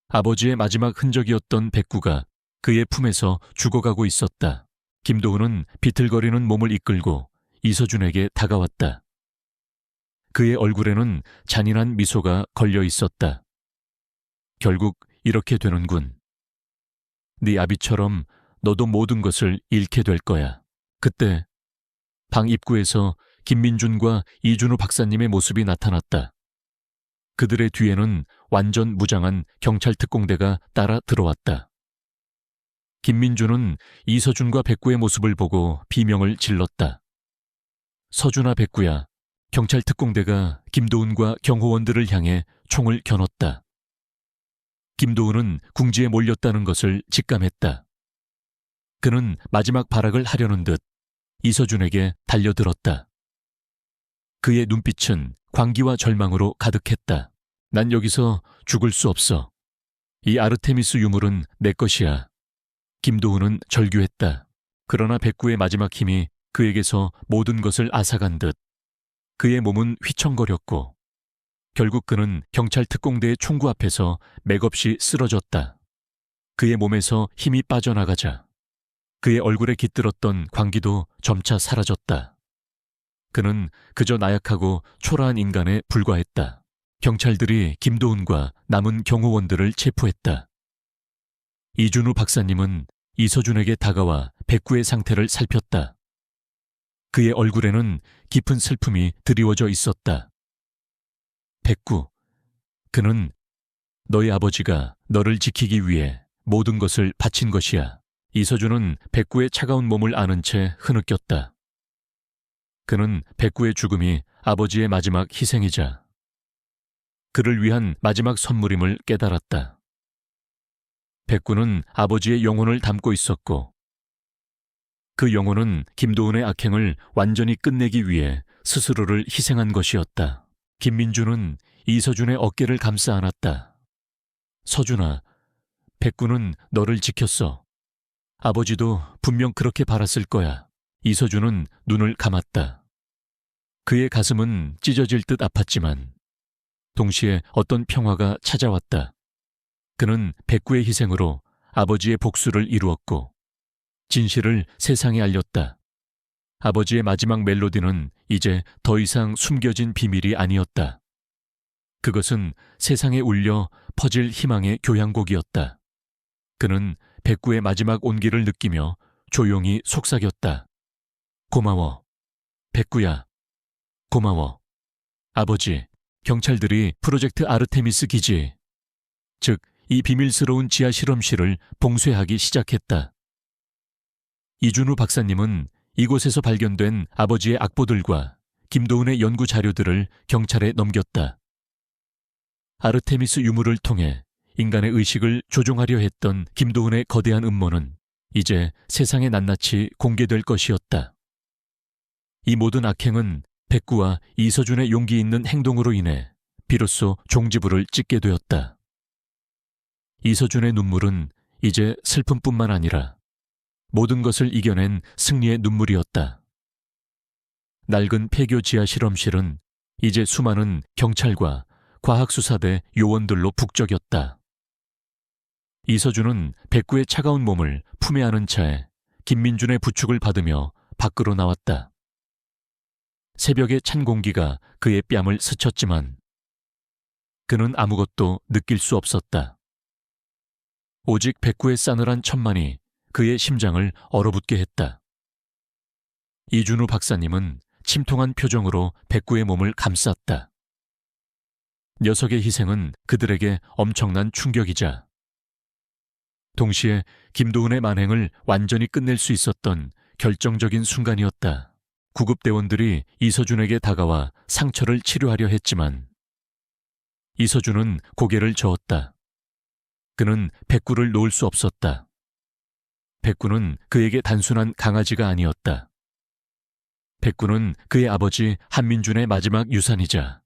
아버지의 마지막 흔적이었던 백구가 그의 품에서 죽어가고 있었다. 김도훈은 비틀거리는 몸을 이끌고 이서준에게 다가왔다. 그의 얼굴에는 잔인한 미소가 걸려 있었다. 결국 이렇게 되는군. 네 아비처럼 너도 모든 것을 잃게 될 거야. 그때 방 입구에서 김민준과 이준우 박사님의 모습이 나타났다. 그들의 뒤에는 완전 무장한 경찰 특공대가 따라 들어왔다. 김민준은 이서준과 백구의 모습을 보고 비명을 질렀다. 서준아, 백구야. 경찰 특공대가 김도훈과 경호원들을 향해 총을 겨눴다. 김도훈은 궁지에 몰렸다는 것을 직감했다. 그는 마지막 발악을 하려는 듯 이서준에게 달려들었다. 그의 눈빛은 광기와 절망으로 가득했다. 난 여기서 죽을 수 없어. 이 아르테미스 유물은 내 것이야. 김도훈은 절규했다. 그러나 백구의 마지막 힘이 그에게서 모든 것을 앗아간 듯 그의 몸은 휘청거렸고 결국 그는 경찰 특공대의 총구 앞에서 맥없이 쓰러졌다. 그의 몸에서 힘이 빠져나가자 그의 얼굴에 깃들었던 광기도 점차 사라졌다. 그는 그저 나약하고 초라한 인간에 불과했다. 경찰들이 김도훈과 남은 경호원들을 체포했다. 이준우 박사님은 이서준에게 다가와 백구의 상태를 살폈다. 그의 얼굴에는 깊은 슬픔이 드리워져 있었다. 백구, 그는 너희 아버지가 너를 지키기 위해 모든 것을 바친 것이야. 이서준은 백구의 차가운 몸을 아는 채 흐느꼈다. 그는 백구의 죽음이 아버지의 마지막 희생이자 그를 위한 마지막 선물임을 깨달았다. 백구는 아버지의 영혼을 담고 있었고 그 영혼은 김도훈의 악행을 완전히 끝내기 위해 스스로를 희생한 것이었다. 김민준은 이서준의 어깨를 감싸 안았다. 서준아, 백구는 너를 지켰어. 아버지도 분명 그렇게 바랐을 거야. 이서준은 눈을 감았다. 그의 가슴은 찢어질 듯 아팠지만 동시에 어떤 평화가 찾아왔다. 그는 백구의 희생으로 아버지의 복수를 이루었고 진실을 세상에 알렸다. 아버지의 마지막 멜로디는 이제 더 이상 숨겨진 비밀이 아니었다. 그것은 세상에 울려 퍼질 희망의 교향곡이었다. 그는 백구의 마지막 온기를 느끼며 조용히 속삭였다. 고마워. 백구야. 고마워. 아버지, 경찰들이 프로젝트 아르테미스 기지, 즉 이 비밀스러운 지하 실험실을 봉쇄하기 시작했다. 이준우 박사님은 이곳에서 발견된 아버지의 악보들과 김도훈의 연구 자료들을 경찰에 넘겼다. 아르테미스 유물을 통해 인간의 의식을 조종하려 했던 김도훈의 거대한 음모는 이제 세상에 낱낱이 공개될 것이었다. 이 모든 악행은 백구와 이서준의 용기 있는 행동으로 인해 비로소 종지부를 찍게 되었다. 이서준의 눈물은 이제 슬픔뿐만 아니라 모든 것을 이겨낸 승리의 눈물이었다. 낡은 폐교 지하 실험실은 이제 수많은 경찰과 과학수사대 요원들로 북적였다. 이서준은 백구의 차가운 몸을 품에 안은 채 김민준의 부축을 받으며 밖으로 나왔다. 새벽의 찬 공기가 그의 뺨을 스쳤지만 그는 아무것도 느낄 수 없었다. 오직 백구의 싸늘한 천만이 그의 심장을 얼어붙게 했다. 이준우 박사님은 침통한 표정으로 백구의 몸을 감쌌다. 녀석의 희생은 그들에게 엄청난 충격이자 동시에 김도훈의 만행을 완전히 끝낼 수 있었던 결정적인 순간이었다. 구급대원들이 이서준에게 다가와 상처를 치료하려 했지만 이서준은 고개를 저었다. 그는 백구를 놓을 수 없었다. 백구는 그에게 단순한 강아지가 아니었다. 백구는 그의 아버지 한민준의 마지막 유산이자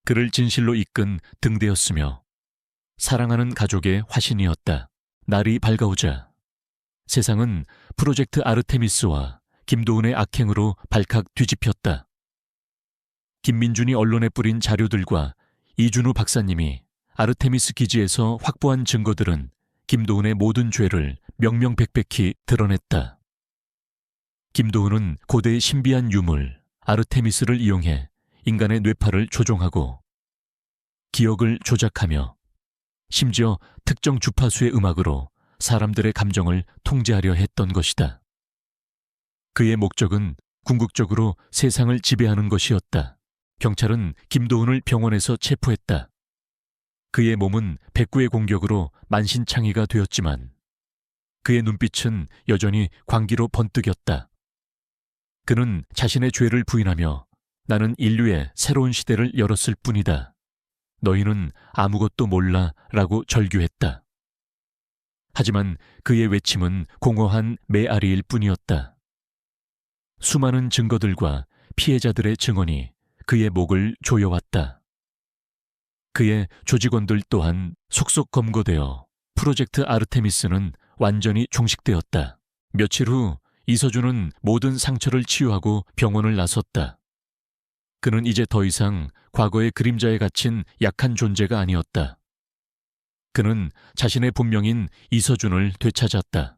그를 진실로 이끈 등대였으며 사랑하는 가족의 화신이었다. 날이 밝아오자 세상은 프로젝트 아르테미스와 김도훈의 악행으로 발칵 뒤집혔다. 김민준이 언론에 뿌린 자료들과 이준우 박사님이 아르테미스 기지에서 확보한 증거들은 김도훈의 모든 죄를 명명백백히 드러냈다. 김도훈은 고대의 신비한 유물 아르테미스를 이용해 인간의 뇌파를 조종하고 기억을 조작하며 심지어 특정 주파수의 음악으로 사람들의 감정을 통제하려 했던 것이다. 그의 목적은 궁극적으로 세상을 지배하는 것이었다. 경찰은 김도훈을 병원에서 체포했다. 그의 몸은 백구의 공격으로 만신창이가 되었지만 그의 눈빛은 여전히 광기로 번뜩였다. 그는 자신의 죄를 부인하며 나는 인류의 새로운 시대를 열었을 뿐이다. 너희는 아무것도 몰라 라고 절규했다. 하지만 그의 외침은 공허한 메아리일 뿐이었다. 수많은 증거들과 피해자들의 증언이 그의 목을 조여왔다. 그의 조직원들 또한 속속 검거되어 프로젝트 아르테미스는 완전히 종식되었다. 며칠 후 이서준은 모든 상처를 치유하고 병원을 나섰다. 그는 이제 더 이상 과거의 그림자에 갇힌 약한 존재가 아니었다. 그는 자신의 본명인 이서준을 되찾았다.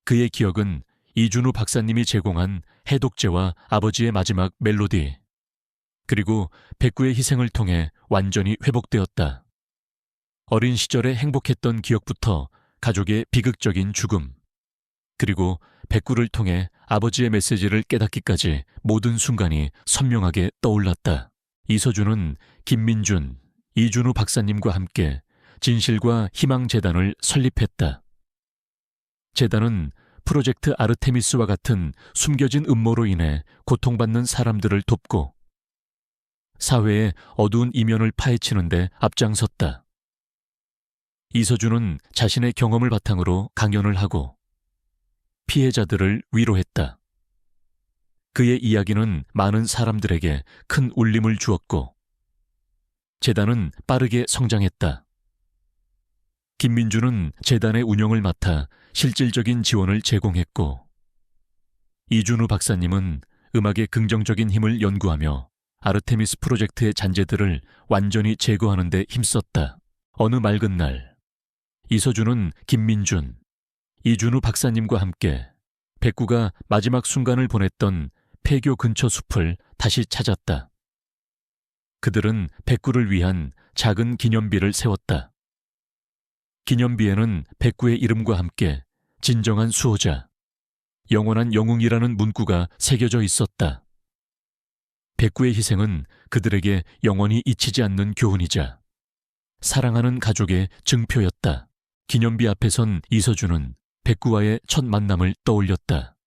그의 기억은 이준우 박사님이 제공한 해독제와 아버지의 마지막 멜로디, 그리고 백구의 희생을 통해 완전히 회복되었다. 어린 시절에 행복했던 기억부터 가족의 비극적인 죽음, 그리고 백구를 통해 아버지의 메시지를 깨닫기까지 모든 순간이 선명하게 떠올랐다. 이서준은 김민준, 이준우 박사님과 함께 진실과 희망재단을 설립했다. 재단은 프로젝트 아르테미스와 같은 숨겨진 음모로 인해 고통받는 사람들을 돕고 사회의 어두운 이면을 파헤치는 데 앞장섰다. 이서준은 자신의 경험을 바탕으로 강연을 하고 피해자들을 위로했다. 그의 이야기는 많은 사람들에게 큰 울림을 주었고 재단은 빠르게 성장했다. 김민준은 재단의 운영을 맡아 실질적인 지원을 제공했고 이준우 박사님은 음악의 긍정적인 힘을 연구하며 아르테미스 프로젝트의 잔재들을 완전히 제거하는 데 힘썼다. 어느 맑은 날 이서준은 김민준, 이준우 박사님과 함께 백구가 마지막 순간을 보냈던 폐교 근처 숲을 다시 찾았다. 그들은 백구를 위한 작은 기념비를 세웠다. 기념비에는 백구의 이름과 함께 진정한 수호자, 영원한 영웅이라는 문구가 새겨져 있었다. 백구의 희생은 그들에게 영원히 잊히지 않는 교훈이자 사랑하는 가족의 증표였다. 기념비 앞에 선 이서준은 백구와의 첫 만남을 떠올렸다.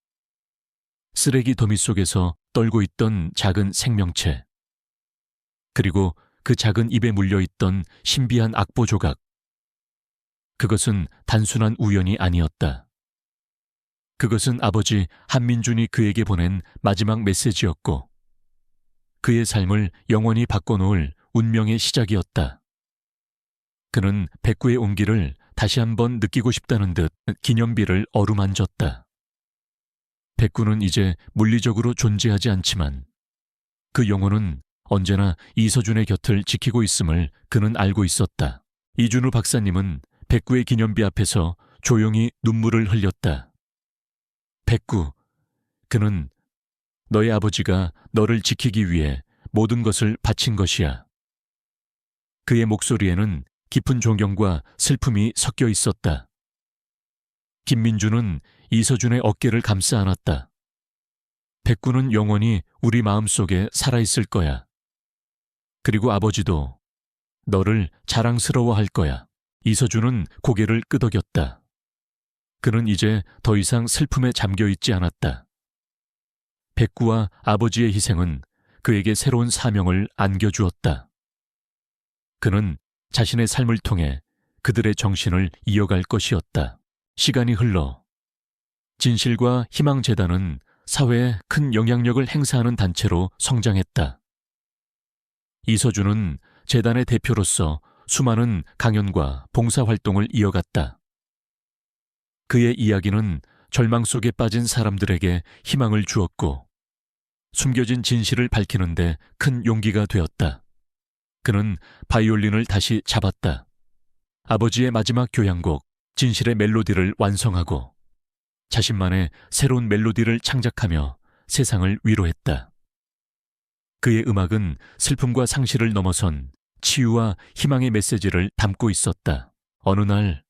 쓰레기 더미 속에서 떨고 있던 작은 생명체, 그리고 그 작은 입에 물려있던 신비한 악보 조각. 그것은 단순한 우연이 아니었다. 그것은 아버지 한민준이 그에게 보낸 마지막 메시지였고 그의 삶을 영원히 바꿔놓을 운명의 시작이었다. 그는 백구의 온기를 다시 한번 느끼고 싶다는 듯 기념비를 어루만졌다. 백구는 이제 물리적으로 존재하지 않지만 그 영혼은 언제나 이서준의 곁을 지키고 있음을 그는 알고 있었다. 이준우 박사님은 백구의 기념비 앞에서 조용히 눈물을 흘렸다. 백구, 그는 너의 아버지가 너를 지키기 위해 모든 것을 바친 것이야. 그의 목소리에는 깊은 존경과 슬픔이 섞여 있었다. 김민준은 이서준의 어깨를 감싸 안았다. 백구는 영원히 우리 마음속에 살아있을 거야. 그리고 아버지도 너를 자랑스러워할 거야. 이서준은 고개를 끄덕였다. 그는 이제 더 이상 슬픔에 잠겨있지 않았다. 백구와 아버지의 희생은 그에게 새로운 사명을 안겨주었다. 그는 자신의 삶을 통해 그들의 정신을 이어갈 것이었다. 시간이 흘러 진실과 희망재단은 사회에 큰 영향력을 행사하는 단체로 성장했다. 이서준은 재단의 대표로서 수많은 강연과 봉사활동을 이어갔다. 그의 이야기는 절망 속에 빠진 사람들에게 희망을 주었고 숨겨진 진실을 밝히는데 큰 용기가 되었다. 그는 바이올린을 다시 잡았다. 아버지의 마지막 교향곡 진실의 멜로디를 완성하고 자신만의 새로운 멜로디를 창작하며 세상을 위로했다. 그의 음악은 슬픔과 상실을 넘어선 치유와 희망의 메시지를 담고 있었다. 어느 날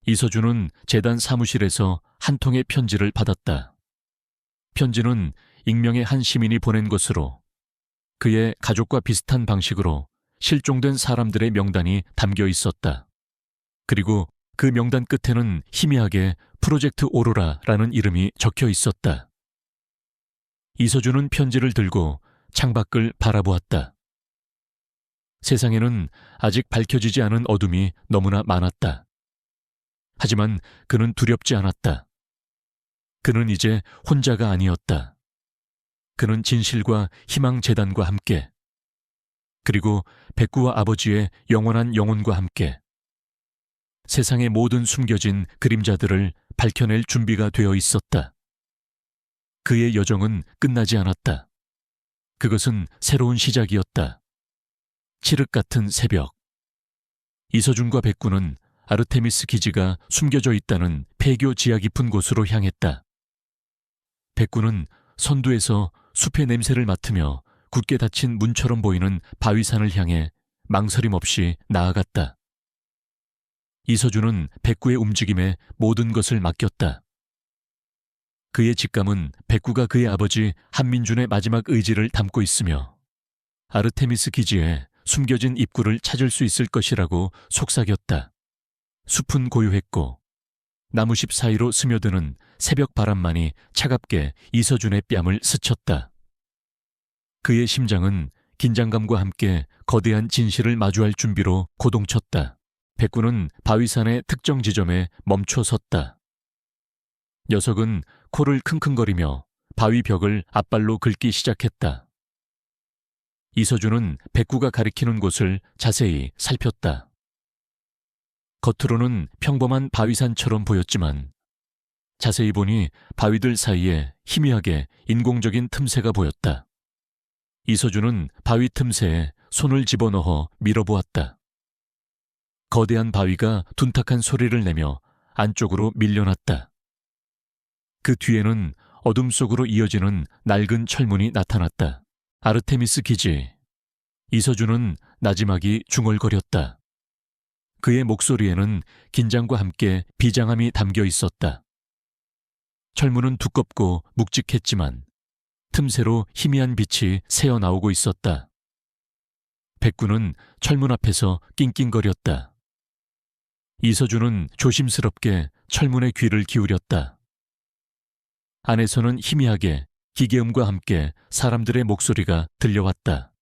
이서준은 재단 사무실에서 한 통의 편지를 받았다. 편지는 익명의 한 시민이 보낸 것으로 그의 가족과 비슷한 방식으로 실종된 사람들의 명단이 담겨 있었다. 그리고 그 명단 끝에는 희미하게 프로젝트 오로라라는 이름이 적혀 있었다. 이서준은 편지를 들고 창밖을 바라보았다. 세상에는 아직 밝혀지지 않은 어둠이 너무나 많았다. 하지만 그는 두렵지 않았다. 그는 이제 혼자가 아니었다. 그는 진실과 희망 재단과 함께, 그리고 백구와 아버지의 영원한 영혼과 함께 세상의 모든 숨겨진 그림자들을 밝혀낼 준비가 되어 있었다. 그의 여정은 끝나지 않았다. 그것은 새로운 시작이었다. 칠흑 같은 새벽. 이서준과 백구는 아르테미스 기지가 숨겨져 있다는 폐교 지하 깊은 곳으로 향했다. 백구는 선두에서 숲의 냄새를 맡으며 굳게 닫힌 문처럼 보이는 바위산을 향해 망설임 없이 나아갔다. 이서준은 백구의 움직임에 모든 것을 맡겼다. 그의 직감은 백구가 그의 아버지 한민준의 마지막 의지를 담고 있으며 아르테미스 기지에 숨겨진 입구를 찾을 수 있을 것이라고 속삭였다. 숲은 고요했고 나무십 사이로 스며드는 새벽 바람만이 차갑게 이서준의 뺨을 스쳤다. 그의 심장은 긴장감과 함께 거대한 진실을 마주할 준비로 고동쳤다. 백구는 바위산의 특정 지점에 멈춰 섰다. 녀석은 코를 킁킁거리며 바위 벽을 앞발로 긁기 시작했다. 이서준은 백구가 가리키는 곳을 자세히 살폈다. 겉으로는 평범한 바위산처럼 보였지만 자세히 보니 바위들 사이에 희미하게 인공적인 틈새가 보였다. 이서준은 바위 틈새에 손을 집어넣어 밀어보았다. 거대한 바위가 둔탁한 소리를 내며 안쪽으로 밀려났다. 그 뒤에는 어둠 속으로 이어지는 낡은 철문이 나타났다. 아르테미스 기지. 이서준은 나지막이 중얼거렸다. 그의 목소리에는 긴장과 함께 비장함이 담겨 있었다. 철문은 두껍고 묵직했지만 틈새로 희미한 빛이 새어나오고 있었다. 백구는 철문 앞에서 낑낑거렸다. 이서준은 조심스럽게 철문의 귀를 기울였다. 안에서는 희미하게 기계음과 함께 사람들의 목소리가 들려왔다.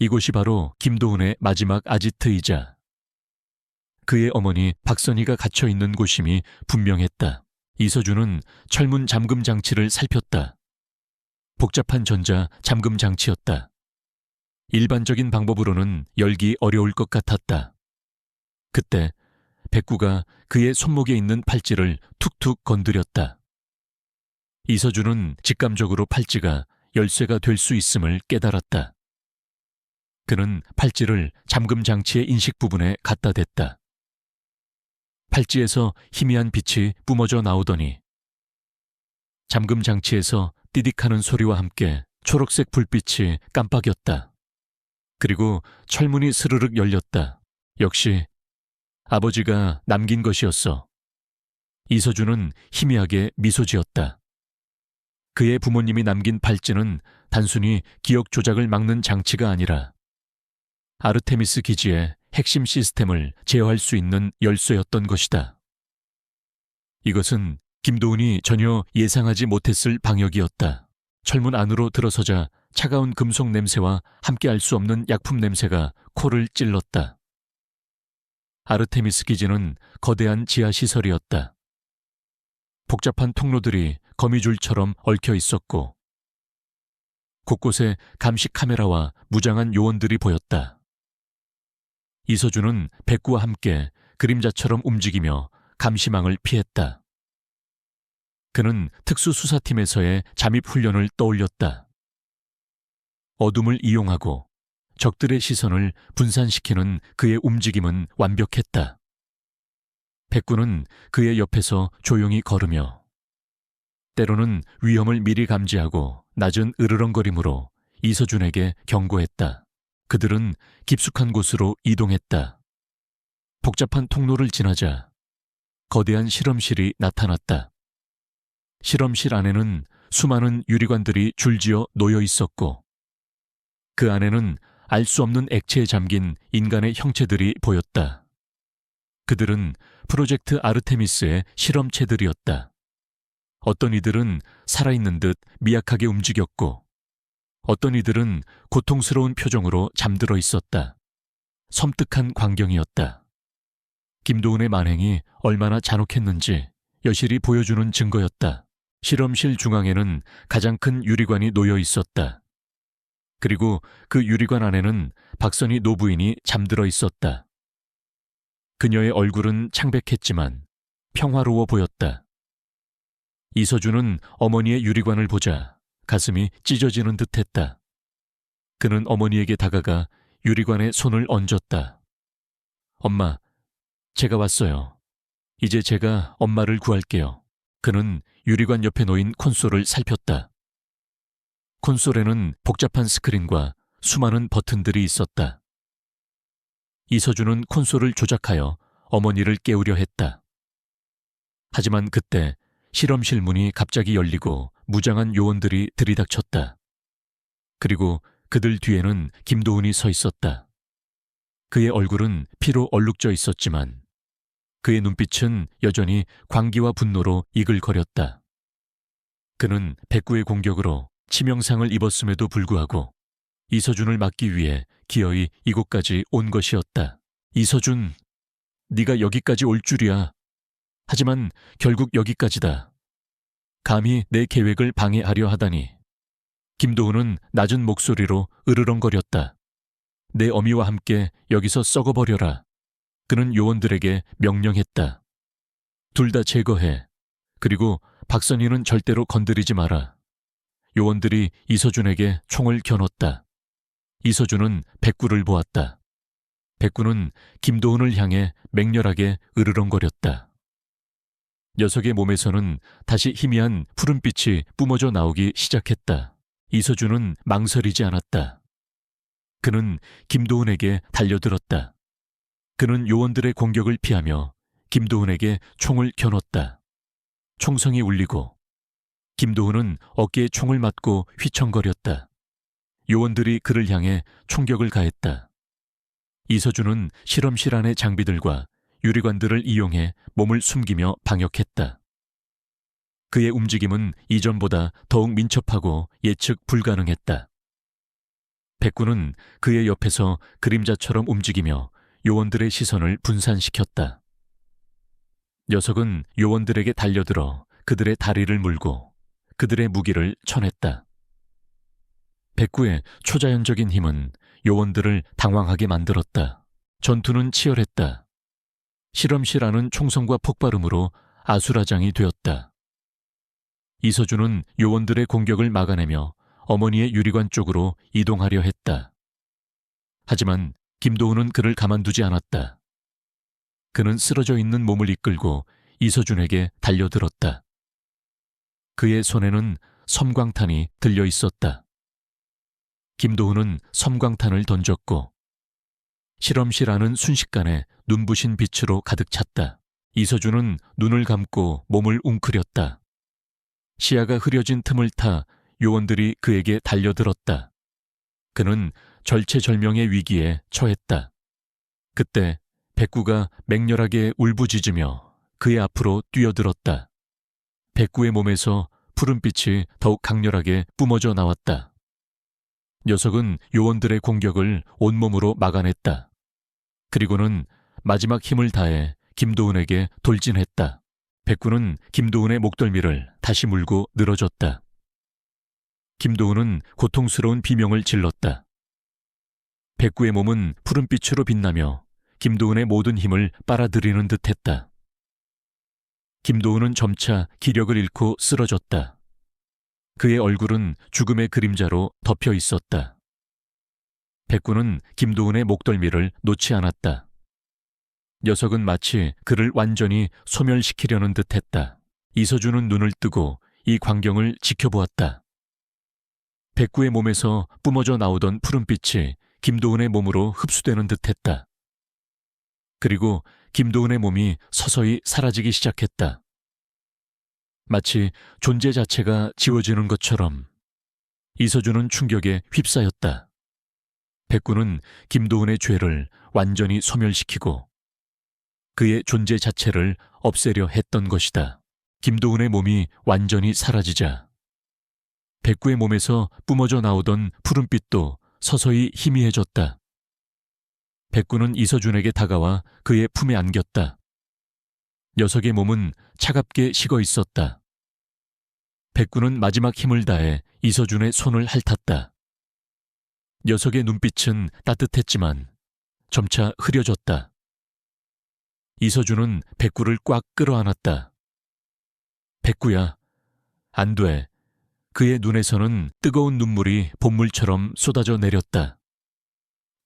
이곳이 바로 김도훈의 마지막 아지트이자 그의 어머니 박선희가 갇혀 있는 곳임이 분명했다. 이서준은 철문 잠금 장치를 살폈다. 복잡한 전자 잠금 장치였다. 일반적인 방법으로는 열기 어려울 것 같았다. 그때 백구가 그의 손목에 있는 팔찌를 툭툭 건드렸다. 이서준은 직감적으로 팔찌가 열쇠가 될 수 있음을 깨달았다. 그는 팔찌를 잠금 장치의 인식 부분에 갖다 댔다. 팔찌에서 희미한 빛이 뿜어져 나오더니 잠금 장치에서 띠딕하는 소리와 함께 초록색 불빛이 깜빡였다. 그리고 철문이 스르륵 열렸다. 역시 아버지가 남긴 것이었어. 이서준은 희미하게 미소 지었다. 그의 부모님이 남긴 팔찌는 단순히 기억 조작을 막는 장치가 아니라 아르테미스 기지의 핵심 시스템을 제어할 수 있는 열쇠였던 것이다. 이것은 김도훈이 전혀 예상하지 못했을 방역이었다. 철문 안으로 들어서자 차가운 금속 냄새와 함께 알 수 없는 약품 냄새가 코를 찔렀다. 아르테미스 기지는 거대한 지하시설이었다. 복잡한 통로들이 거미줄처럼 얽혀 있었고 곳곳에 감시 카메라와 무장한 요원들이 보였다. 이서준은 백구와 함께 그림자처럼 움직이며 감시망을 피했다. 그는 특수수사팀에서의 잠입훈련을 떠올렸다. 어둠을 이용하고 적들의 시선을 분산시키는 그의 움직임은 완벽했다. 백구는 그의 옆에서 조용히 걸으며 때로는 위험을 미리 감지하고 낮은 으르렁거림으로 이서준에게 경고했다. 그들은 깊숙한 곳으로 이동했다. 복잡한 통로를 지나자 거대한 실험실이 나타났다. 실험실 안에는 수많은 유리관들이 줄지어 놓여 있었고 그 안에는 알 수 없는 액체에 잠긴 인간의 형체들이 보였다. 그들은 프로젝트 아르테미스의 실험체들이었다. 어떤 이들은 살아있는 듯 미약하게 움직였고 어떤 이들은 고통스러운 표정으로 잠들어 있었다. 섬뜩한 광경이었다. 김도은의 만행이 얼마나 잔혹했는지 여실히 보여주는 증거였다. 실험실 중앙에는 가장 큰 유리관이 놓여 있었다. 그리고 그 유리관 안에는 박선희 노부인이 잠들어 있었다. 그녀의 얼굴은 창백했지만 평화로워 보였다. 이서준은 어머니의 유리관을 보자 가슴이 찢어지는 듯했다. 그는 어머니에게 다가가 유리관에 손을 얹었다. 엄마, 제가 왔어요. 이제 제가 엄마를 구할게요. 그는 유리관 옆에 놓인 콘솔을 살폈다. 콘솔에는 복잡한 스크린과 수많은 버튼들이 있었다. 이서준은 콘솔을 조작하여 어머니를 깨우려 했다. 하지만 그때 실험실 문이 갑자기 열리고 무장한 요원들이 들이닥쳤다. 그리고 그들 뒤에는 김도은이 서 있었다. 그의 얼굴은 피로 얼룩져 있었지만 그의 눈빛은 여전히 광기와 분노로 이글거렸다. 그는 백구의 공격으로 치명상을 입었음에도 불구하고 이서준을 막기 위해 기어이 이곳까지 온 것이었다. 이서준, 네가 여기까지 올 줄이야. 하지만 결국 여기까지다. 감히 내 계획을 방해하려 하다니. 김도훈은 낮은 목소리로 으르렁거렸다. 내 어미와 함께 여기서 썩어버려라. 그는 요원들에게 명령했다. 둘 다 제거해. 그리고 박선희는 절대로 건드리지 마라. 요원들이 이서준에게 총을 겨눴다. 이서준은 백구를 보았다. 백구는 김도훈을 향해 맹렬하게 으르렁거렸다. 녀석의 몸에서는 다시 희미한 푸른빛이 뿜어져 나오기 시작했다. 이서준은 망설이지 않았다. 그는 김도훈에게 달려들었다. 그는 요원들의 공격을 피하며 김도훈에게 총을 겨눴다. 총성이 울리고 김도훈은 어깨에 총을 맞고 휘청거렸다. 요원들이 그를 향해 총격을 가했다. 이서준은 실험실 안의 장비들과 유리관들을 이용해 몸을 숨기며 방역했다. 그의 움직임은 이전보다 더욱 민첩하고 예측 불가능했다. 백구는 그의 옆에서 그림자처럼 움직이며 요원들의 시선을 분산시켰다. 녀석은 요원들에게 달려들어 그들의 다리를 물고 그들의 무기를 쳐냈다. 백구의 초자연적인 힘은 요원들을 당황하게 만들었다. 전투는 치열했다. 실험실 안은 총성과 폭발음으로 아수라장이 되었다. 이서준은 요원들의 공격을 막아내며 어머니의 유리관 쪽으로 이동하려 했다. 하지만 김도훈은 그를 가만두지 않았다. 그는 쓰러져 있는 몸을 이끌고 이서준에게 달려들었다. 그의 손에는 섬광탄이 들려 있었다. 김도훈은 섬광탄을 던졌고 실험실 안은 순식간에 눈부신 빛으로 가득 찼다. 이서준은 눈을 감고 몸을 웅크렸다. 시야가 흐려진 틈을 타 요원들이 그에게 달려들었다. 그는 절체절명의 위기에 처했다. 그때 백구가 맹렬하게 울부짖으며 그의 앞으로 뛰어들었다. 백구의 몸에서 푸른빛이 더욱 강렬하게 뿜어져 나왔다. 녀석은 요원들의 공격을 온몸으로 막아냈다. 그리고는 마지막 힘을 다해 김도훈에게 돌진했다. 백구는 김도훈의 목덜미를 다시 물고 늘어졌다. 김도훈은 고통스러운 비명을 질렀다. 백구의 몸은 푸른빛으로 빛나며 김도은의 모든 힘을 빨아들이는 듯했다. 김도은은 점차 기력을 잃고 쓰러졌다. 그의 얼굴은 죽음의 그림자로 덮여 있었다. 백구는 김도은의 목덜미를 놓지 않았다. 녀석은 마치 그를 완전히 소멸시키려는 듯했다. 이서준은 눈을 뜨고 이 광경을 지켜보았다. 백구의 몸에서 뿜어져 나오던 푸른빛이 김도은의 몸으로 흡수되는 듯했다. 그리고 김도은의 몸이 서서히 사라지기 시작했다. 마치 존재 자체가 지워지는 것처럼. 이서준은 충격에 휩싸였다. 백구는 김도은의 죄를 완전히 소멸시키고 그의 존재 자체를 없애려 했던 것이다. 김도은의 몸이 완전히 사라지자 백구의 몸에서 뿜어져 나오던 푸른빛도 서서히 희미해졌다. 백구는 이서준에게 다가와 그의 품에 안겼다. 녀석의 몸은 차갑게 식어 있었다. 백구는 마지막 힘을 다해 이서준의 손을 핥았다. 녀석의 눈빛은 따뜻했지만 점차 흐려졌다. 이서준은 백구를 꽉 끌어안았다. 백구야, 안 돼. 그의 눈에서는 뜨거운 눈물이 본물처럼 쏟아져 내렸다.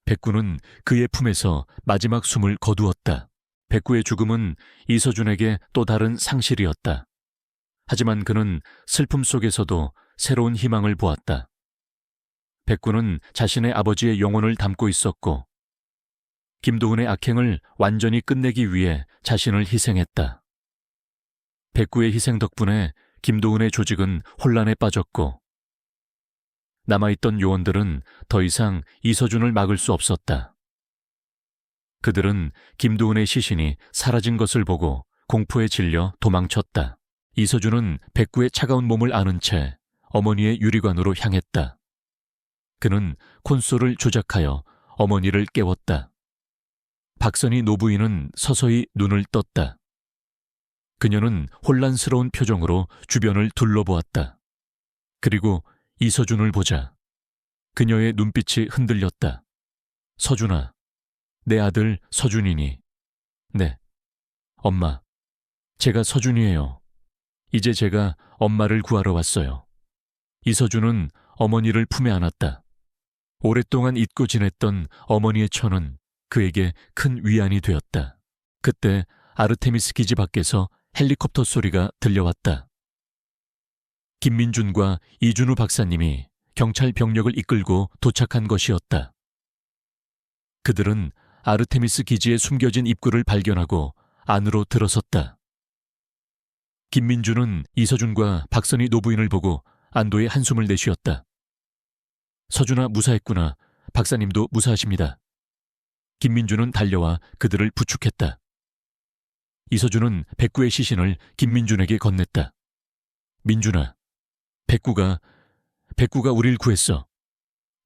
백구는 그의 품에서 마지막 숨을 거두었다. 백구의 죽음은 이서준에게 또 다른 상실이었다. 하지만 그는 슬픔 속에서도 새로운 희망을 보았다. 백구는 자신의 아버지의 영혼을 담고 있었고 김도은의 악행을 완전히 끝내기 위해 자신을 희생했다. 백구의 희생 덕분에 김도은의 조직은 혼란에 빠졌고 남아있던 요원들은 더 이상 이서준을 막을 수 없었다. 그들은 김도은의 시신이 사라진 것을 보고 공포에 질려 도망쳤다. 이서준은 백구의 차가운 몸을 아는 채 어머니의 유리관으로 향했다. 그는 콘솔을 조작하여 어머니를 깨웠다. 박선희 노부인은 서서히 눈을 떴다. 그녀는 혼란스러운 표정으로 주변을 둘러보았다. 그리고 이서준을 보자 그녀의 눈빛이 흔들렸다. 서준아, 내 아들 서준이니? 네, 엄마, 제가 서준이에요. 이제 제가 엄마를 구하러 왔어요. 이서준은 어머니를 품에 안았다. 오랫동안 잊고 지냈던 어머니의 처는 그에게 큰 위안이 되었다. 그때 아르테미스 기지 밖에서 헬리콥터 소리가 들려왔다. 김민준과 이준우 박사님이 경찰 병력을 이끌고 도착한 것이었다. 그들은 아르테미스 기지에 숨겨진 입구를 발견하고 안으로 들어섰다. 김민준은 이서준과 박선희 노부인을 보고 안도의 한숨을 내쉬었다. 서준아 무사했구나. 박사님도 무사하십니다. 김민준은 달려와 그들을 부축했다. 이서준은 백구의 시신을 김민준에게 건넸다. 민준아, 백구가 우릴 구했어.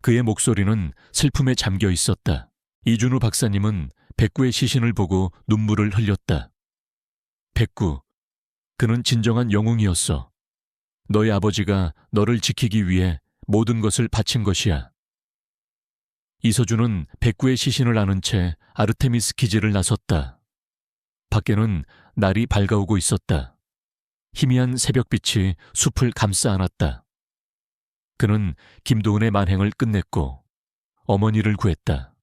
그의 목소리는 슬픔에 잠겨 있었다. 이준우 박사님은 백구의 시신을 보고 눈물을 흘렸다. 백구, 그는 진정한 영웅이었어. 너의 아버지가 너를 지키기 위해 모든 것을 바친 것이야. 이서준은 백구의 시신을 안은 채 아르테미스 기지를 나섰다. 밖에는 날이 밝아오고 있었다. 희미한 새벽빛이 숲을 감싸 안았다. 그는 김도은의 만행을 끝냈고 어머니를 구했다.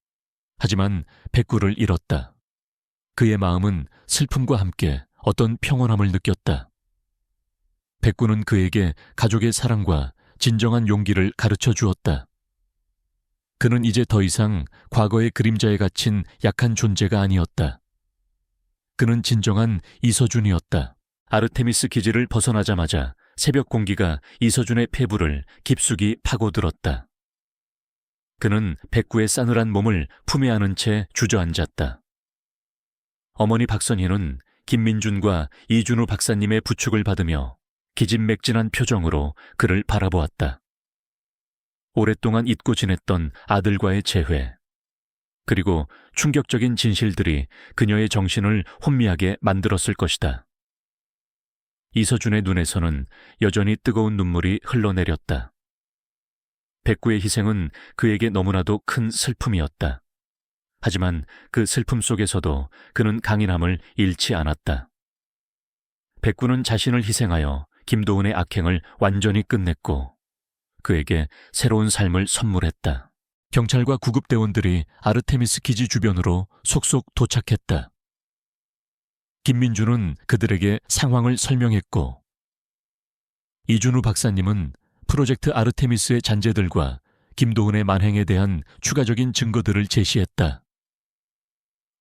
하지만 백구를 잃었다. 그의 마음은 슬픔과 함께 어떤 평온함을 느꼈다. 백구는 그에게 가족의 사랑과 진정한 용기를 가르쳐 주었다. 그는 이제 더 이상 과거의 그림자에 갇힌 약한 존재가 아니었다. 그는 진정한 이서준이었다. 아르테미스 기지를 벗어나자마자 새벽 공기가 이서준의 폐부를 깊숙이 파고들었다. 그는 백구의 싸늘한 몸을 품에 안은 채 주저앉았다. 어머니 박선희는 김민준과 이준우 박사님의 부축을 받으며 기진맥진한 표정으로 그를 바라보았다. 오랫동안 잊고 지냈던 아들과의 재회, 그리고 충격적인 진실들이 그녀의 정신을 혼미하게 만들었을 것이다. 이서준의 눈에서는 여전히 뜨거운 눈물이 흘러내렸다. 백구의 희생은 그에게 너무나도 큰 슬픔이었다. 하지만 그 슬픔 속에서도 그는 강인함을 잃지 않았다. 백구는 자신을 희생하여 김도훈의 악행을 완전히 끝냈고 그에게 새로운 삶을 선물했다. 경찰과 구급대원들이 아르테미스 기지 주변으로 속속 도착했다. 김민주는 그들에게 상황을 설명했고 이준우 박사님은 프로젝트 아르테미스의 잔재들과 김도훈의 만행에 대한 추가적인 증거들을 제시했다.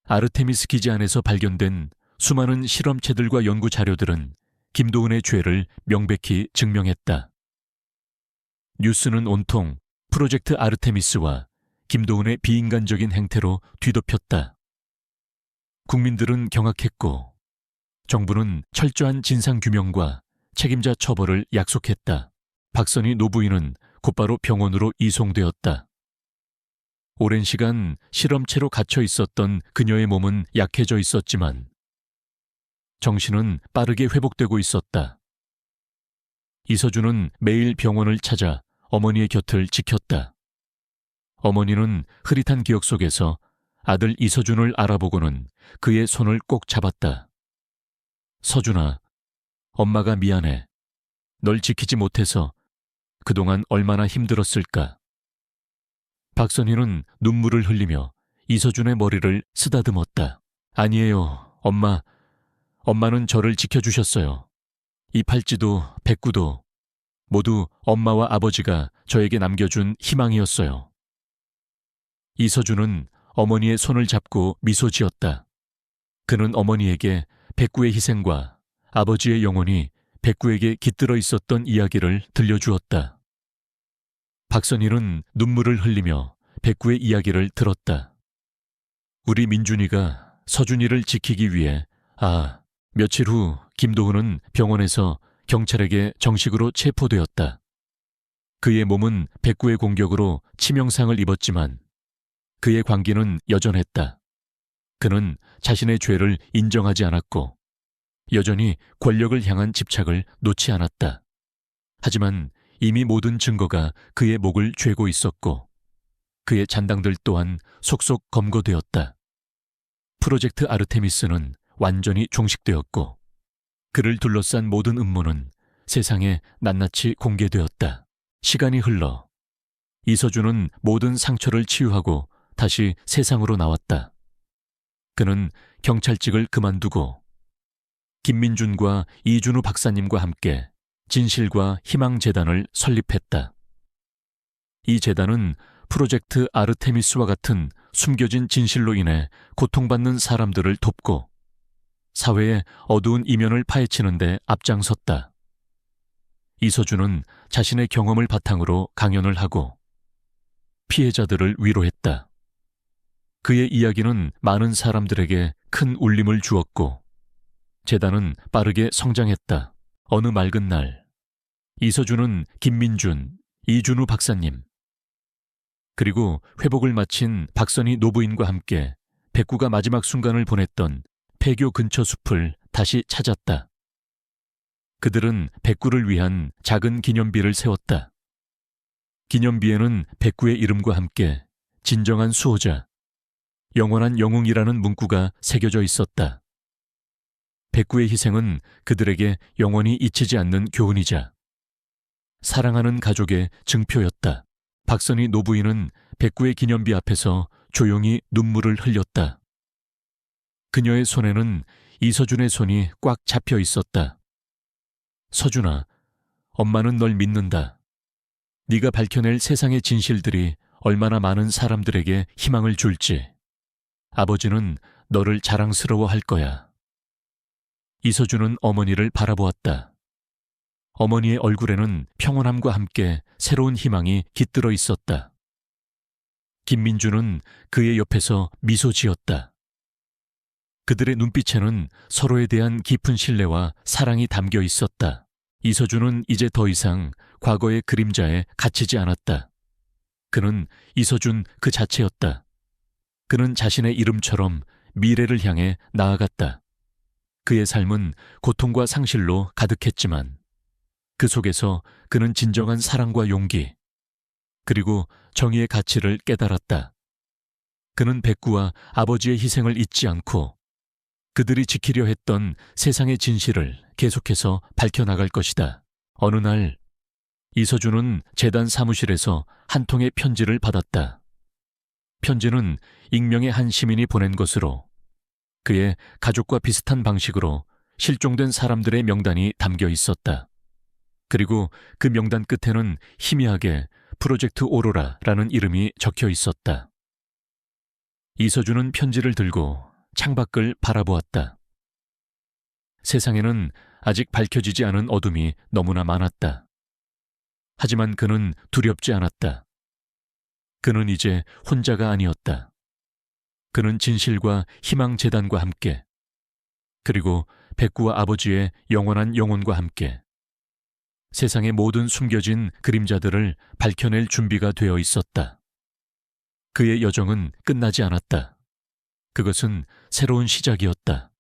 아르테미스 기지 안에서 발견된 수많은 실험체들과 연구 자료들은 김도훈의 죄를 명백히 증명했다. 뉴스는 온통 프로젝트 아르테미스와 김도훈의 비인간적인 행태로 뒤덮였다. 국민들은 경악했고 정부는 철저한 진상규명과 책임자 처벌을 약속했다. 박선희 노부인은 곧바로 병원으로 이송되었다. 오랜 시간 실험체로 갇혀 있었던 그녀의 몸은 약해져 있었지만 정신은 빠르게 회복되고 있었다. 이서준은 매일 병원을 찾아 어머니의 곁을 지켰다. 어머니는 흐릿한 기억 속에서 아들 이서준을 알아보고는 그의 손을 꼭 잡았다. 서준아, 엄마가 미안해. 널 지키지 못해서 그동안 얼마나 힘들었을까. 박선희는 눈물을 흘리며 이서준의 머리를 쓰다듬었다. 아니에요, 엄마. 엄마는 저를 지켜주셨어요. 이 팔찌도 백구도 모두 엄마와 아버지가 저에게 남겨준 희망이었어요. 이서준은 어머니의 손을 잡고 미소 지었다. 그는 어머니에게 백구의 희생과 아버지의 영혼이 백구에게 깃들어 있었던 이야기를 들려주었다. 박선희는 눈물을 흘리며 백구의 이야기를 들었다. 우리 민준이가 서준이를 지키기 위해 며칠 후 김도훈은 병원에서 경찰에게 정식으로 체포되었다. 그의 몸은 백구의 공격으로 치명상을 입었지만 그의 광기는 여전했다. 그는 자신의 죄를 인정하지 않았고 여전히 권력을 향한 집착을 놓지 않았다. 하지만 이미 모든 증거가 그의 목을 죄고 있었고 그의 잔당들 또한 속속 검거되었다. 프로젝트 아르테미스는 완전히 종식되었고 그를 둘러싼 모든 음모는 세상에 낱낱이 공개되었다. 시간이 흘러 이서준은 모든 상처를 치유하고 다시 세상으로 나왔다. 그는 경찰직을 그만두고 김민준과 이준우 박사님과 함께 진실과 희망재단을 설립했다. 이 재단은 프로젝트 아르테미스와 같은 숨겨진 진실로 인해 고통받는 사람들을 돕고 사회의 어두운 이면을 파헤치는 데 앞장섰다. 이서준은 자신의 경험을 바탕으로 강연을 하고 피해자들을 위로했다. 그의 이야기는 많은 사람들에게 큰 울림을 주었고 재단은 빠르게 성장했다. 어느 맑은 날 이서준은 김민준, 이준우 박사님 그리고 회복을 마친 박선희 노부인과 함께 백구가 마지막 순간을 보냈던 폐교 근처 숲을 다시 찾았다. 그들은 백구를 위한 작은 기념비를 세웠다. 기념비에는 백구의 이름과 함께 진정한 수호자, 영원한 영웅이라는 문구가 새겨져 있었다. 백구의 희생은 그들에게 영원히 잊히지 않는 교훈이자 사랑하는 가족의 증표였다. 박선희 노부인은 백구의 기념비 앞에서 조용히 눈물을 흘렸다. 그녀의 손에는 이서준의 손이 꽉 잡혀 있었다. 서준아, 엄마는 널 믿는다. 네가 밝혀낼 세상의 진실들이 얼마나 많은 사람들에게 희망을 줄지 아버지는 너를 자랑스러워할 거야. 이서준은 어머니를 바라보았다. 어머니의 얼굴에는 평온함과 함께 새로운 희망이 깃들어 있었다. 김민주는 그의 옆에서 미소 지었다. 그들의 눈빛에는 서로에 대한 깊은 신뢰와 사랑이 담겨 있었다. 이서준은 이제 더 이상 과거의 그림자에 갇히지 않았다. 그는 이서준 그 자체였다. 그는 자신의 이름처럼 미래를 향해 나아갔다. 그의 삶은 고통과 상실로 가득했지만 그 속에서 그는 진정한 사랑과 용기 그리고 정의의 가치를 깨달았다. 그는 백구와 아버지의 희생을 잊지 않고 그들이 지키려 했던 세상의 진실을 계속해서 밝혀나갈 것이다. 어느 날 이서준은 재단 사무실에서 한 통의 편지를 받았다. 편지는 익명의 한 시민이 보낸 것으로 그의 가족과 비슷한 방식으로 실종된 사람들의 명단이 담겨 있었다. 그리고 그 명단 끝에는 희미하게 프로젝트 오로라라는 이름이 적혀 있었다. 이서준은 편지를 들고 창밖을 바라보았다. 세상에는 아직 밝혀지지 않은 어둠이 너무나 많았다. 하지만 그는 두렵지 않았다. 그는 이제 혼자가 아니었다. 그는 진실과 희망 재단과 함께, 그리고 백구와 아버지의 영원한 영혼과 함께 세상의 모든 숨겨진 그림자들을 밝혀낼 준비가 되어 있었다. 그의 여정은 끝나지 않았다. 그것은 새로운 시작이었다.